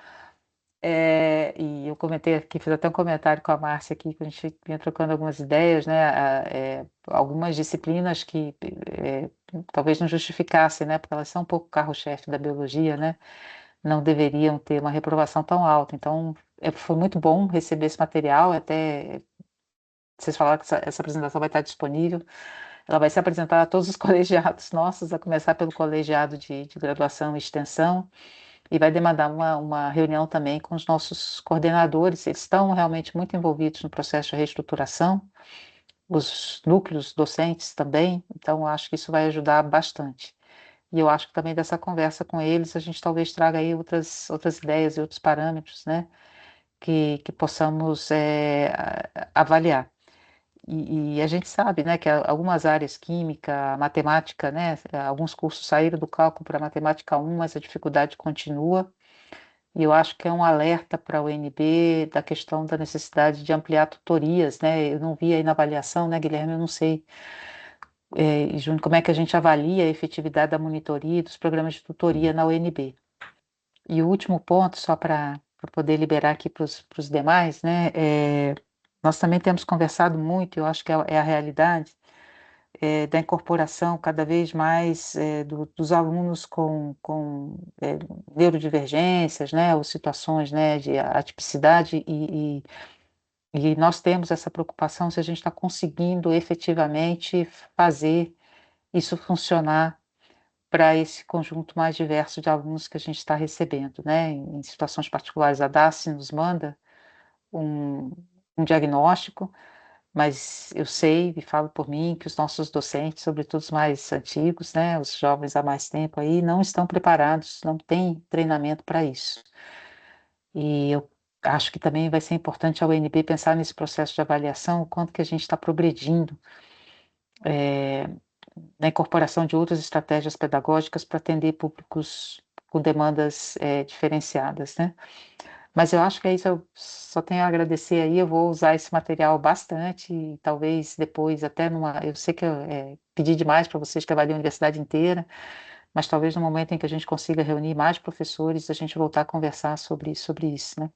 E eu comentei aqui, fiz até um comentário com a Márcia aqui, que a gente vinha trocando algumas ideias, né? Algumas disciplinas que talvez não justificassem, né? Porque elas são um pouco carro-chefe da biologia, né? Não deveriam ter uma reprovação tão alta. Então, foi muito bom receber esse material, até vocês falaram que essa apresentação vai estar disponível. Ela vai ser apresentada a todos os colegiados nossos, a começar pelo colegiado de graduação e extensão, e vai demandar uma reunião também com os nossos coordenadores. Eles estão realmente muito envolvidos no processo de reestruturação, os núcleos docentes também, então acho que isso vai ajudar bastante. E eu acho que também dessa conversa com eles, a gente talvez traga aí outras ideias e outros parâmetros, né, que possamos avaliar. E a gente sabe, né, que algumas áreas, química, matemática, né, alguns cursos saíram do cálculo para matemática 1, mas a dificuldade continua. E eu acho que é um alerta para a UNB da questão da necessidade de ampliar tutorias, né? Eu não vi aí na avaliação, né, Guilherme? Eu não sei, Júnior, como é que a gente avalia a efetividade da monitoria e dos programas de tutoria na UNB. E o último ponto, só para poder liberar aqui para os demais, né? Nós também temos conversado muito, eu acho que é a realidade, da incorporação cada vez mais dos alunos com neurodivergências, né, ou situações, né, de atipicidade, e nós temos essa preocupação se a gente está conseguindo efetivamente fazer isso funcionar para esse conjunto mais diverso de alunos que a gente está recebendo, né, em situações particulares. A DACE nos manda um, um diagnóstico, mas eu sei e falo por mim que os nossos docentes, sobretudo os mais antigos, né, os jovens há mais tempo aí, não estão preparados, não têm treinamento para isso. E eu acho que também vai ser importante a UNB pensar nesse processo de avaliação, o quanto que a gente está progredindo na incorporação de outras estratégias pedagógicas para atender públicos com demandas diferenciadas, né? Mas eu acho que é isso, eu só tenho a agradecer aí, eu vou usar esse material bastante, e talvez depois até eu sei que eu pedi demais para vocês que avaliam a universidade inteira, mas talvez no momento em que a gente consiga reunir mais professores, a gente voltar a conversar sobre isso, né?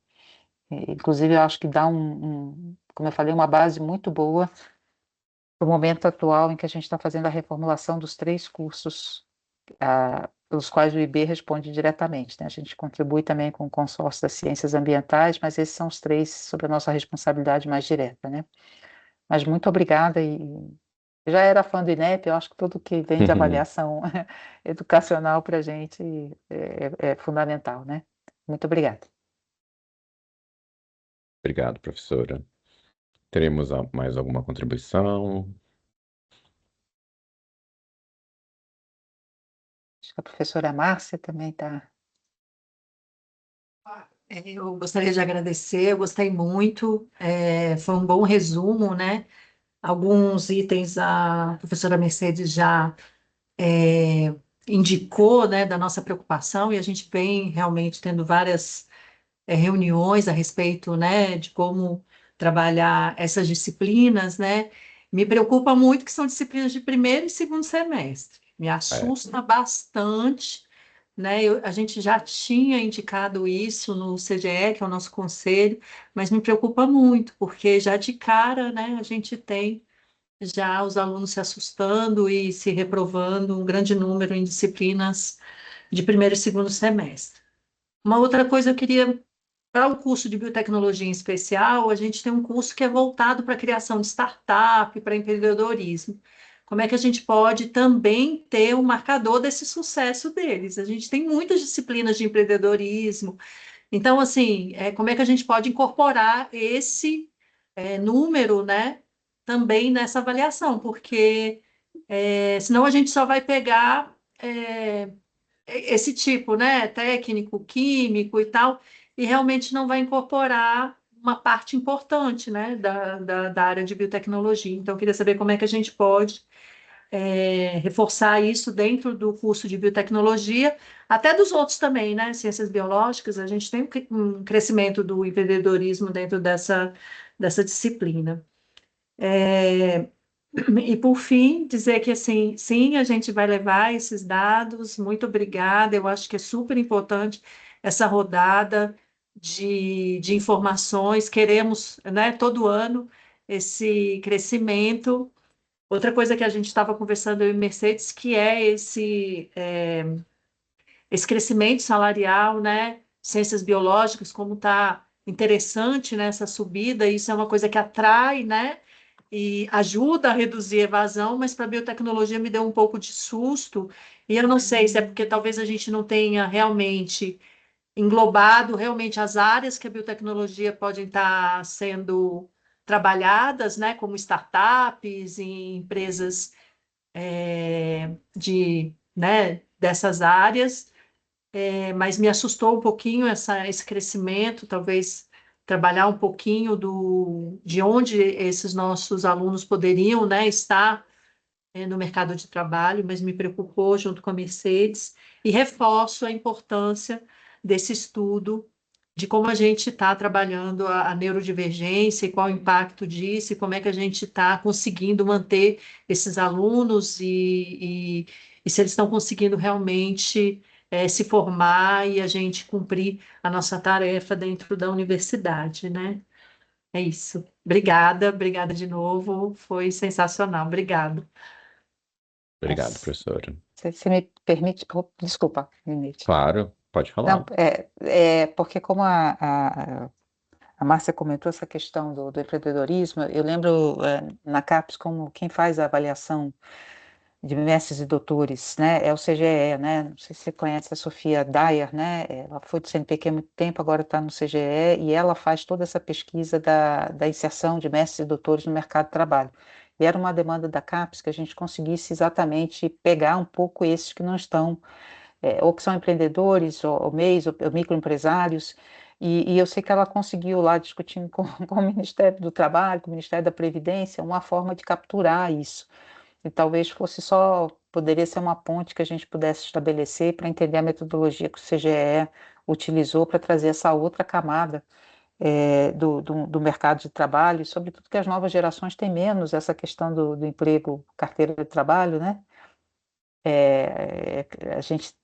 Inclusive, eu acho que dá como eu falei, uma base muito boa para o momento atual em que a gente está fazendo a reformulação dos 3 cursos pelos quais o IB responde diretamente, né? A gente contribui também com o consórcio das ciências ambientais, mas esses são os 3 sob a nossa responsabilidade mais direta, né? Mas muito obrigada, e eu já era fã do INEP, eu acho que tudo que vem de avaliação educacional para a gente é fundamental, né? Muito obrigada. Obrigado, professora. Teremos mais alguma contribuição? Acho que a professora Márcia também está. Eu gostaria de agradecer, eu gostei muito, foi um bom resumo, né? Alguns itens a professora Mercedes já indicou, né, da nossa preocupação, e a gente vem realmente tendo várias reuniões a respeito, né, de como trabalhar essas disciplinas, né? Me preocupa muito que são disciplinas de primeiro e segundo semestre. Me assusta bastante, né? A gente já tinha indicado isso no CGE, que é o nosso conselho, mas me preocupa muito, porque já de cara, né, a gente tem já os alunos se assustando e se reprovando um grande número em disciplinas de primeiro e segundo semestre. Uma outra coisa eu queria, para o curso de biotecnologia em especial, a gente tem um curso que é voltado para a criação de startup, para empreendedorismo. Como é que a gente pode também ter um marcador desse sucesso deles? A gente tem muitas disciplinas de empreendedorismo. Então, assim, como é que a gente pode incorporar esse número, né, também nessa avaliação? Porque senão a gente só vai pegar esse tipo, né, técnico, químico e tal, e realmente não vai incorporar uma parte importante, né, da área de biotecnologia. Então, eu queria saber como é que a gente pode reforçar isso dentro do curso de biotecnologia, até dos outros também, né? Ciências biológicas, a gente tem um crescimento do empreendedorismo dentro dessa disciplina. E por fim, dizer que assim, sim, a gente vai levar esses dados. Muito obrigada. Eu acho que é super importante essa rodada de informações. Queremos, né, todo ano esse crescimento. Outra coisa que a gente estava conversando eu e Mercedes, que é esse crescimento salarial, né? Ciências biológicas, como está interessante nessa subida, isso é uma coisa que atrai, né? E ajuda a reduzir a evasão, mas para a biotecnologia me deu um pouco de susto, e eu não sei se é porque talvez a gente não tenha realmente englobado realmente as áreas que a biotecnologia podem estar sendo trabalhadas, né, como startups e empresas né, dessas áreas, mas me assustou um pouquinho esse crescimento, talvez trabalhar um pouquinho de onde esses nossos alunos poderiam, né, estar no mercado de trabalho, mas me preocupou junto com a Mercedes, e reforço a importância desse estudo, de como a gente está trabalhando a neurodivergência e qual o impacto disso, e como é que a gente está conseguindo manter esses alunos e se eles estão conseguindo realmente se formar e a gente cumprir a nossa tarefa dentro da universidade, né? É isso. Obrigada, obrigada de novo, foi sensacional, obrigada. Obrigado, Mas, professora. se me permite, desculpa, Linete. Claro, pode Não, falar. porque como a Márcia comentou essa questão do empreendedorismo, eu lembro na CAPES como quem faz a avaliação de mestres e doutores, né, é o CGE, né, não sei se você conhece a Sofia Dyer, né, ela foi do CNPq há muito tempo, agora está no CGE, e ela faz toda essa pesquisa da inserção de mestres e doutores no mercado de trabalho. E era uma demanda da CAPES que a gente conseguisse exatamente pegar um pouco esses que não estão ou que são empreendedores, ou MEIs, ou microempresários, e eu sei que ela conseguiu lá, discutindo com o Ministério do Trabalho, com o Ministério da Previdência, uma forma de capturar isso. E talvez poderia ser uma ponte que a gente pudesse estabelecer para entender a metodologia que o CGE utilizou para trazer essa outra camada do mercado de trabalho, e sobretudo que as novas gerações têm menos essa questão do emprego, carteira de trabalho, né? A gente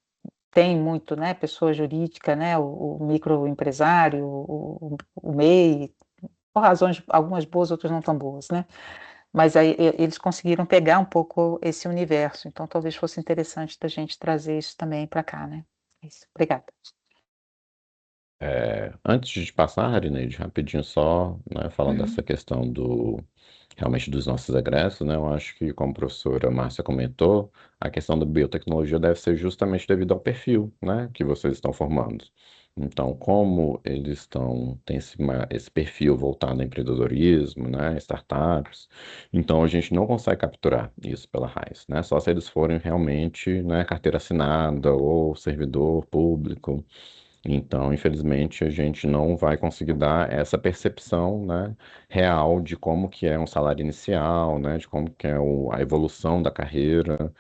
tem muito, né, pessoa jurídica, né, o microempresário, o MEI, por razões algumas boas, outras não tão boas, né? Mas aí eles conseguiram pegar um pouco esse universo, então talvez fosse interessante da gente trazer isso também para cá, né? É isso. Obrigada. Antes de passar, Harineide, rapidinho só, né, falando dessa Uhum. questão realmente dos nossos egressos, né, eu acho que, como a professora Márcia comentou, a questão da biotecnologia deve ser justamente devido ao perfil, né, que vocês estão formando. Então, como têm esse perfil voltado ao empreendedorismo, né, startups, então a gente não consegue capturar isso pela raiz, né, só se eles forem realmente, né, carteira assinada ou servidor público. Então, infelizmente, a gente não vai conseguir dar essa percepção, né, real de como que é um salário inicial, né, de como que é a evolução da carreira.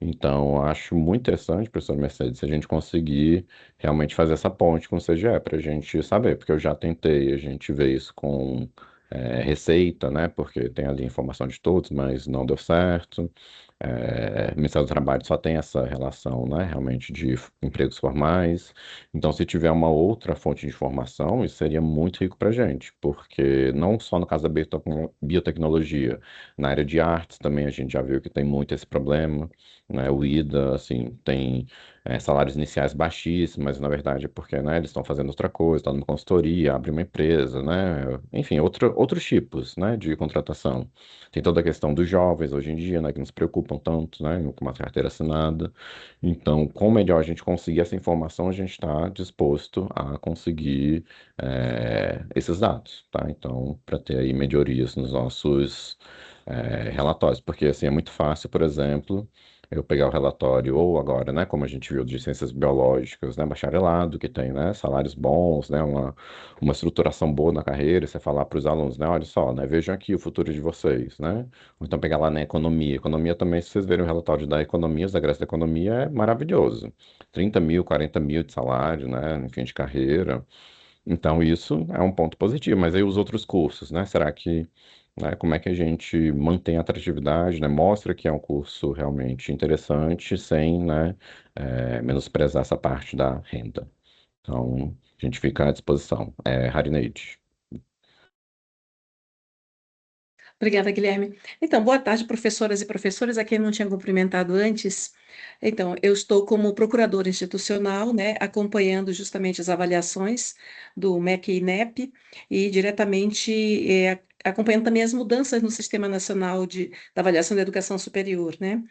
Então, eu acho muito interessante, professor Mercedes, se a gente conseguir realmente fazer essa ponte com o CGE, para a gente saber, porque eu já tentei, a gente vê isso com receita, né, porque tem ali a informação de todos, mas não deu certo. O Ministério do Trabalho só tem essa relação, né, realmente de empregos formais. Então, se tiver uma outra fonte de informação, isso seria muito rico para a gente, porque não só no caso da biotecnologia, na área de artes também a gente já viu que tem muito esse problema, né? O IDA, assim, tem salários iniciais baixíssimos, mas na verdade é porque, né, eles estão fazendo outra coisa, estão numa consultoria, abrem uma empresa, né? Enfim, outros tipos, né, de contratação. Tem toda a questão dos jovens hoje em dia, né, que não se preocupam tanto, né, com uma carteira assinada. Então, com melhor a gente conseguir essa informação, a gente está disposto a conseguir esses dados, tá? Então, para ter aí melhorias nos nossos relatórios, porque assim é muito fácil, por exemplo, eu pegar o relatório, ou agora, né, como a gente viu de ciências biológicas, né, bacharelado, que tem, né, salários bons, né, uma estruturação boa na carreira, você falar para os alunos, né, olha só, né, vejam aqui o futuro de vocês, né, ou então pegar lá na economia. Economia também, se vocês verem o relatório da economia, os da economia é maravilhoso. 30 mil, 40 mil de salário, né, no fim de carreira. Então, isso é um ponto positivo, mas aí os outros cursos, né? Será que, né, como é que a gente mantém a atratividade, né? Mostra que é um curso realmente interessante, sem, né, menosprezar essa parte da renda. Então, a gente fica à disposição. Harineide. Obrigada, Guilherme. Então, boa tarde, professoras e professores, a quem não tinha cumprimentado antes. Então, eu estou como procuradora institucional, né, acompanhando justamente as avaliações do MEC e INEP e diretamente acompanhando também as mudanças no Sistema Nacional da Avaliação da Educação Superior, né?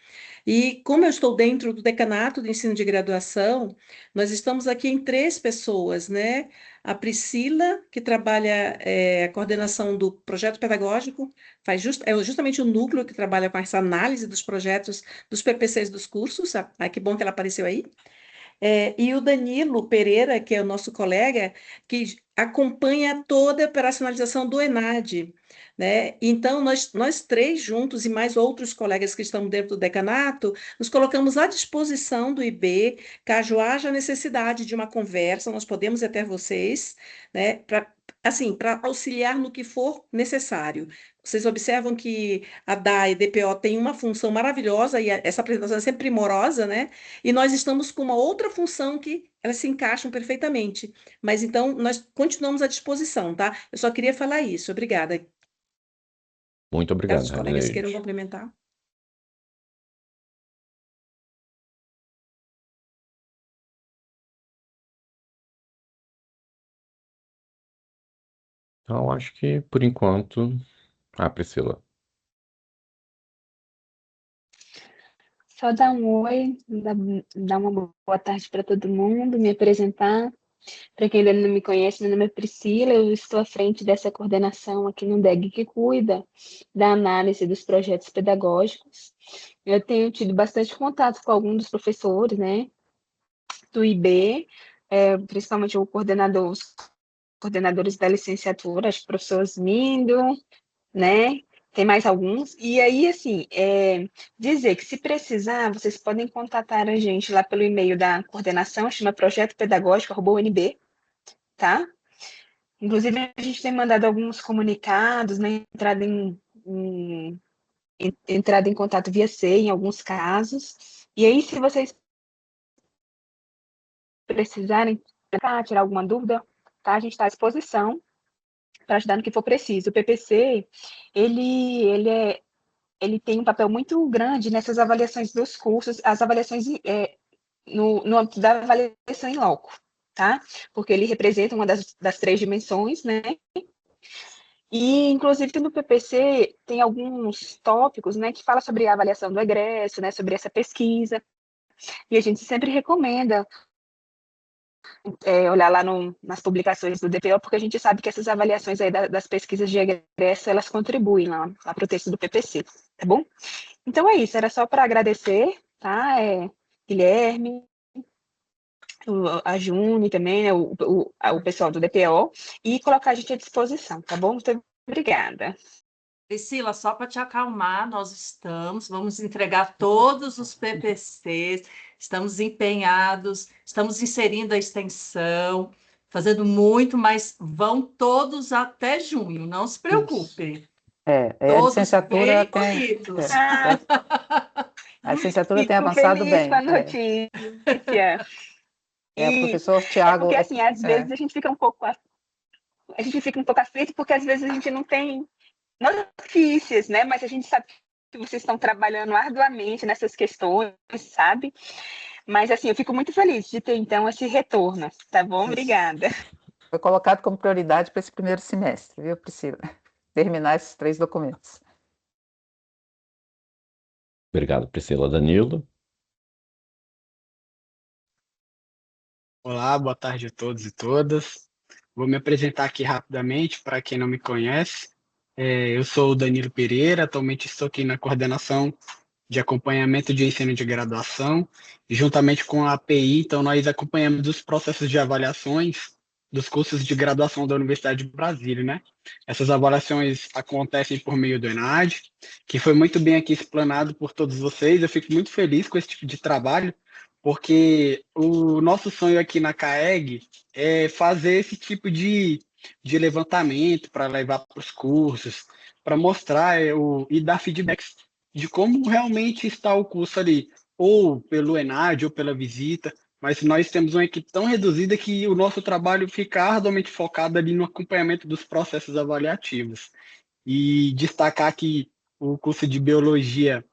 E como eu estou dentro do decanato de ensino de graduação, nós estamos aqui em 3 pessoas, né? A Priscila, que trabalha a coordenação do projeto pedagógico, é justamente o núcleo que trabalha com essa análise dos projetos dos PPCs dos cursos. Que bom que ela apareceu aí. E o Danilo Pereira, que é o nosso colega, que acompanha toda a operacionalização do ENAD, né? Então, nós 3 juntos e mais outros colegas que estão dentro do decanato, nos colocamos à disposição do IB, caso haja necessidade de uma conversa, nós podemos ir até vocês, né? Para auxiliar no que for necessário. Vocês observam que a DA e DPO têm uma função maravilhosa, e essa apresentação é sempre primorosa, né? E nós estamos com uma outra função que elas se encaixam perfeitamente. Mas então, nós continuamos à disposição, tá? Eu só queria falar isso. Obrigada. Muito Caso obrigado, os colegas queiram Harineide. complementar. Então, acho que, por enquanto... Priscila. Só dar um oi, dar uma boa tarde para todo mundo, me apresentar. Para quem ainda não me conhece, meu nome é Priscila, eu estou à frente dessa coordenação aqui no DEG que cuida da análise dos projetos pedagógicos. Eu tenho tido bastante contato com alguns dos professores, né, do IB, principalmente os coordenadores da licenciatura, acho que o professor Osmindo, né? Tem mais alguns. E aí, assim, dizer que se precisar, vocês podem contatar a gente lá pelo e-mail da coordenação, chama projetopedagógico@unb, tá? Inclusive, a gente tem mandado alguns comunicados, né? Entrada em contato via C em alguns casos. E aí, se vocês precisarem tirar alguma dúvida, tá? A gente está à disposição para ajudar no que for preciso. O PPC, ele tem um papel muito grande nessas avaliações dos cursos, as avaliações no âmbito da avaliação em loco, tá? Porque ele representa uma das 3 dimensões, né? E, inclusive, no PPC tem alguns tópicos, né, que fala sobre a avaliação do egresso, né, sobre essa pesquisa, e a gente sempre recomenda olhar lá nas publicações do DPO, porque a gente sabe que essas avaliações aí das pesquisas de egresso, elas contribuem lá para o texto do PPC, tá bom? Então é isso, era só para agradecer, tá? Guilherme, a Juni também, né, o pessoal do DPO, e colocar a gente à disposição, tá bom? Muito obrigada. Priscila, só para te acalmar, vamos entregar todos os PPCs, estamos empenhados, estamos inserindo a extensão, fazendo muito, mas vão todos até junho, não se preocupe. A Todos licenciatura bem tem. bonitos. A licenciatura tem Fico avançado feliz bem. com a notícia. O professor Tiago. Porque, assim, às vezes a gente fica um pouco aflito, porque às vezes a gente não tem notícias, né? Mas a gente sabe que vocês estão trabalhando arduamente nessas questões, sabe? Mas, assim, eu fico muito feliz de ter, então, esse retorno, tá bom? Obrigada. Foi colocado como prioridade para esse primeiro semestre, viu, Priscila? Terminar esses 3 documentos. Obrigado, Priscila. Danilo. Olá, boa tarde a todos e todas. Vou me apresentar aqui rapidamente para quem não me conhece. Eu sou o Danilo Pereira, atualmente estou aqui na coordenação de acompanhamento de ensino de graduação, e juntamente com a API, então nós acompanhamos os processos de avaliações dos cursos de graduação da Universidade de Brasília, né? Essas avaliações acontecem por meio do ENAD, que foi muito bem aqui explanado por todos vocês. Eu fico muito feliz com esse tipo de trabalho, porque o nosso sonho aqui na CAEG é fazer esse tipo de levantamento para levar para os cursos, para mostrar e dar feedbacks de como realmente está o curso ali, ou pelo ENAD, ou pela visita, mas nós temos uma equipe tão reduzida que o nosso trabalho fica arduamente focado ali no acompanhamento dos processos avaliativos. E destacar que o curso de Biologia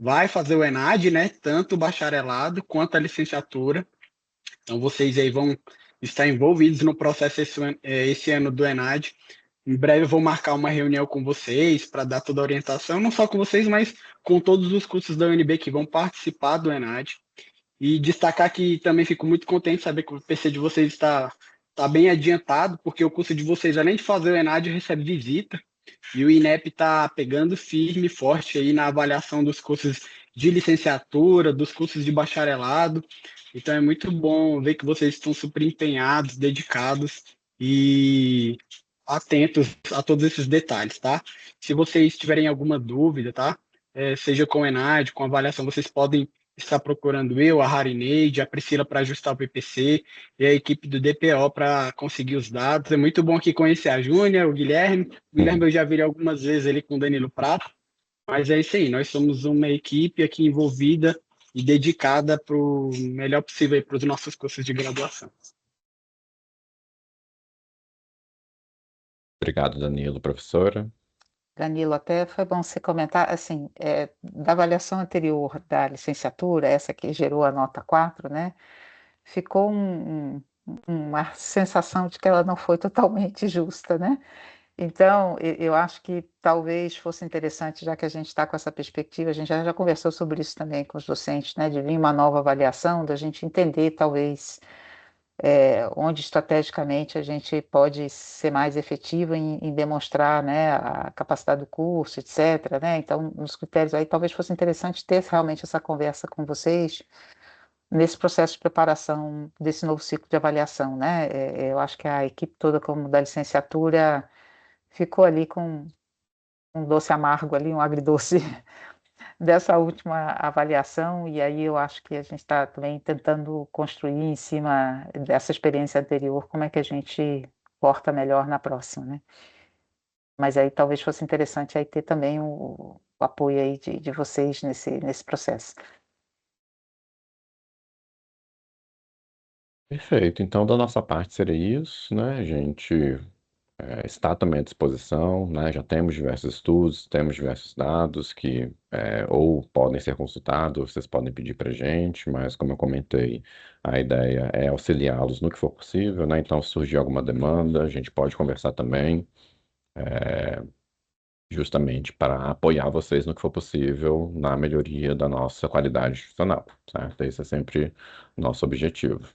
vai fazer o ENAD, né, tanto o bacharelado quanto a licenciatura, então vocês aí vão estar envolvidos no processo esse ano do ENAD. Em breve eu vou marcar uma reunião com vocês para dar toda a orientação, não só com vocês, mas com todos os cursos da UNB que vão participar do ENAD. E destacar que também fico muito contente de saber que o PC de vocês está bem adiantado, porque o curso de vocês, além de fazer o ENAD, recebe visita. E o INEP está pegando firme e forte aí na avaliação dos cursos de licenciatura, dos cursos de bacharelado. Então é muito bom ver que vocês estão super empenhados, dedicados e atentos a todos esses detalhes, tá? Se vocês tiverem alguma dúvida, tá? Seja com o ENAD, com a avaliação, vocês podem estar procurando eu, a Harineide, a Priscila para ajustar o PPC e a equipe do DPO para conseguir os dados. É muito bom aqui conhecer a Júnia, o Guilherme. O Guilherme eu já vi algumas vezes ali com o Danilo Prato, mas é isso aí, nós somos uma equipe aqui envolvida e dedicada para o melhor possível para os nossos cursos de graduação. Obrigado, Danilo, professora. Danilo, até foi bom você comentar, assim, da avaliação anterior da licenciatura, essa que gerou a nota 4, né, ficou uma sensação de que ela não foi totalmente justa, né? Então, eu acho que talvez fosse interessante, já que a gente está com essa perspectiva, a gente já conversou sobre isso também com os docentes, né, de vir uma nova avaliação, da gente entender, talvez, onde estrategicamente a gente pode ser mais efetivo em demonstrar, né, a capacidade do curso, etc., né? Então, nos critérios aí, talvez fosse interessante ter realmente essa conversa com vocês nesse processo de preparação desse novo ciclo de avaliação, né? Eu acho que a equipe toda, como da licenciatura, ficou ali com um doce amargo ali, um agridoce dessa última avaliação, e aí eu acho que a gente está também tentando construir em cima dessa experiência anterior, como é que a gente porta melhor na próxima, né? Mas aí talvez fosse interessante aí ter também o apoio aí de vocês nesse processo. Perfeito. Então, da nossa parte seria isso, né? A gente está também à disposição, né? Já temos diversos estudos, temos diversos dados que ou podem ser consultados, ou vocês podem pedir para a gente, mas como eu comentei, a ideia é auxiliá-los no que for possível, né? Então, se surgir alguma demanda, a gente pode conversar também, justamente para apoiar vocês no que for possível na melhoria da nossa qualidade institucional, certo? Esse é sempre o nosso objetivo.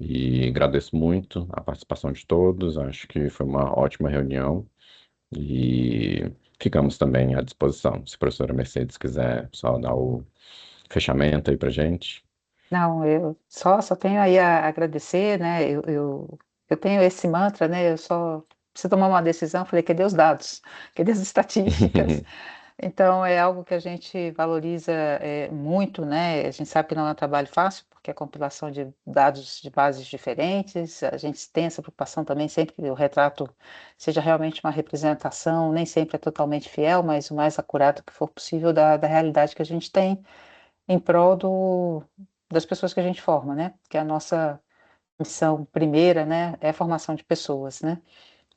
E agradeço muito a participação de todos, acho que foi uma ótima reunião e ficamos também à disposição. Se a professora Mercedes quiser só dar o fechamento aí pra gente. Não, eu só tenho aí a agradecer, né? Eu tenho esse mantra, né? Eu só preciso tomar uma decisão, falei, cadê os dados? Cadê as estatísticas? Então, é algo que a gente valoriza muito, né? A gente sabe que não é um trabalho fácil, porque é compilação de dados de bases diferentes, a gente tem essa preocupação também, sempre que o retrato seja realmente uma representação, nem sempre é totalmente fiel, mas o mais acurado que for possível da realidade que a gente tem, em prol das pessoas que a gente forma, né? Que a nossa missão primeira, né, é a formação de pessoas, né?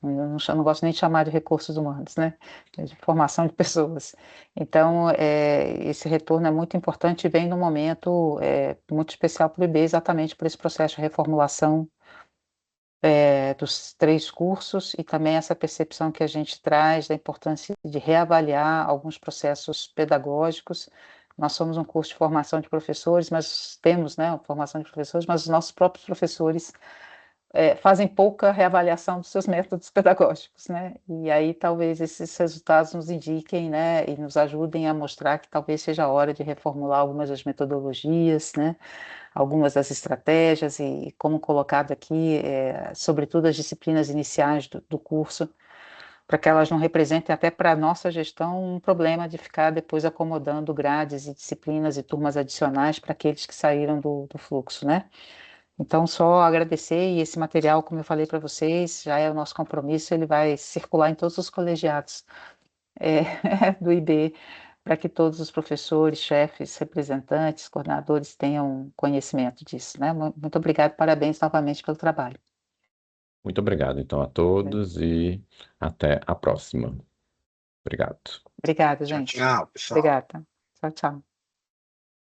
Eu não gosto nem de chamar de recursos humanos, né? De formação de pessoas. Então, esse retorno é muito importante e vem num momento muito especial para o IB, exatamente por esse processo de reformulação dos 3 cursos e também essa percepção que a gente traz da importância de reavaliar alguns processos pedagógicos. Nós somos um curso de formação de professores, mas temos, né, formação de professores, mas os nossos próprios professores fazem pouca reavaliação dos seus métodos pedagógicos, né? E aí talvez esses resultados nos indiquem, né, e nos ajudem a mostrar que talvez seja a hora de reformular algumas das metodologias, né, algumas das estratégias e, como colocado aqui, sobretudo as disciplinas iniciais do curso, para que elas não representem até para a nossa gestão um problema de ficar depois acomodando grades e disciplinas e turmas adicionais para aqueles que saíram do fluxo, né? Então, só agradecer, e esse material, como eu falei para vocês, já é o nosso compromisso, ele vai circular em todos os colegiados do IB, para que todos os professores, chefes, representantes, coordenadores tenham conhecimento disso, né? Muito obrigado, parabéns novamente pelo trabalho. Muito obrigado, então, a todos e até a próxima. Obrigado. Obrigada, Tchau, gente. tchau, pessoal. Obrigada. Tchau, tchau.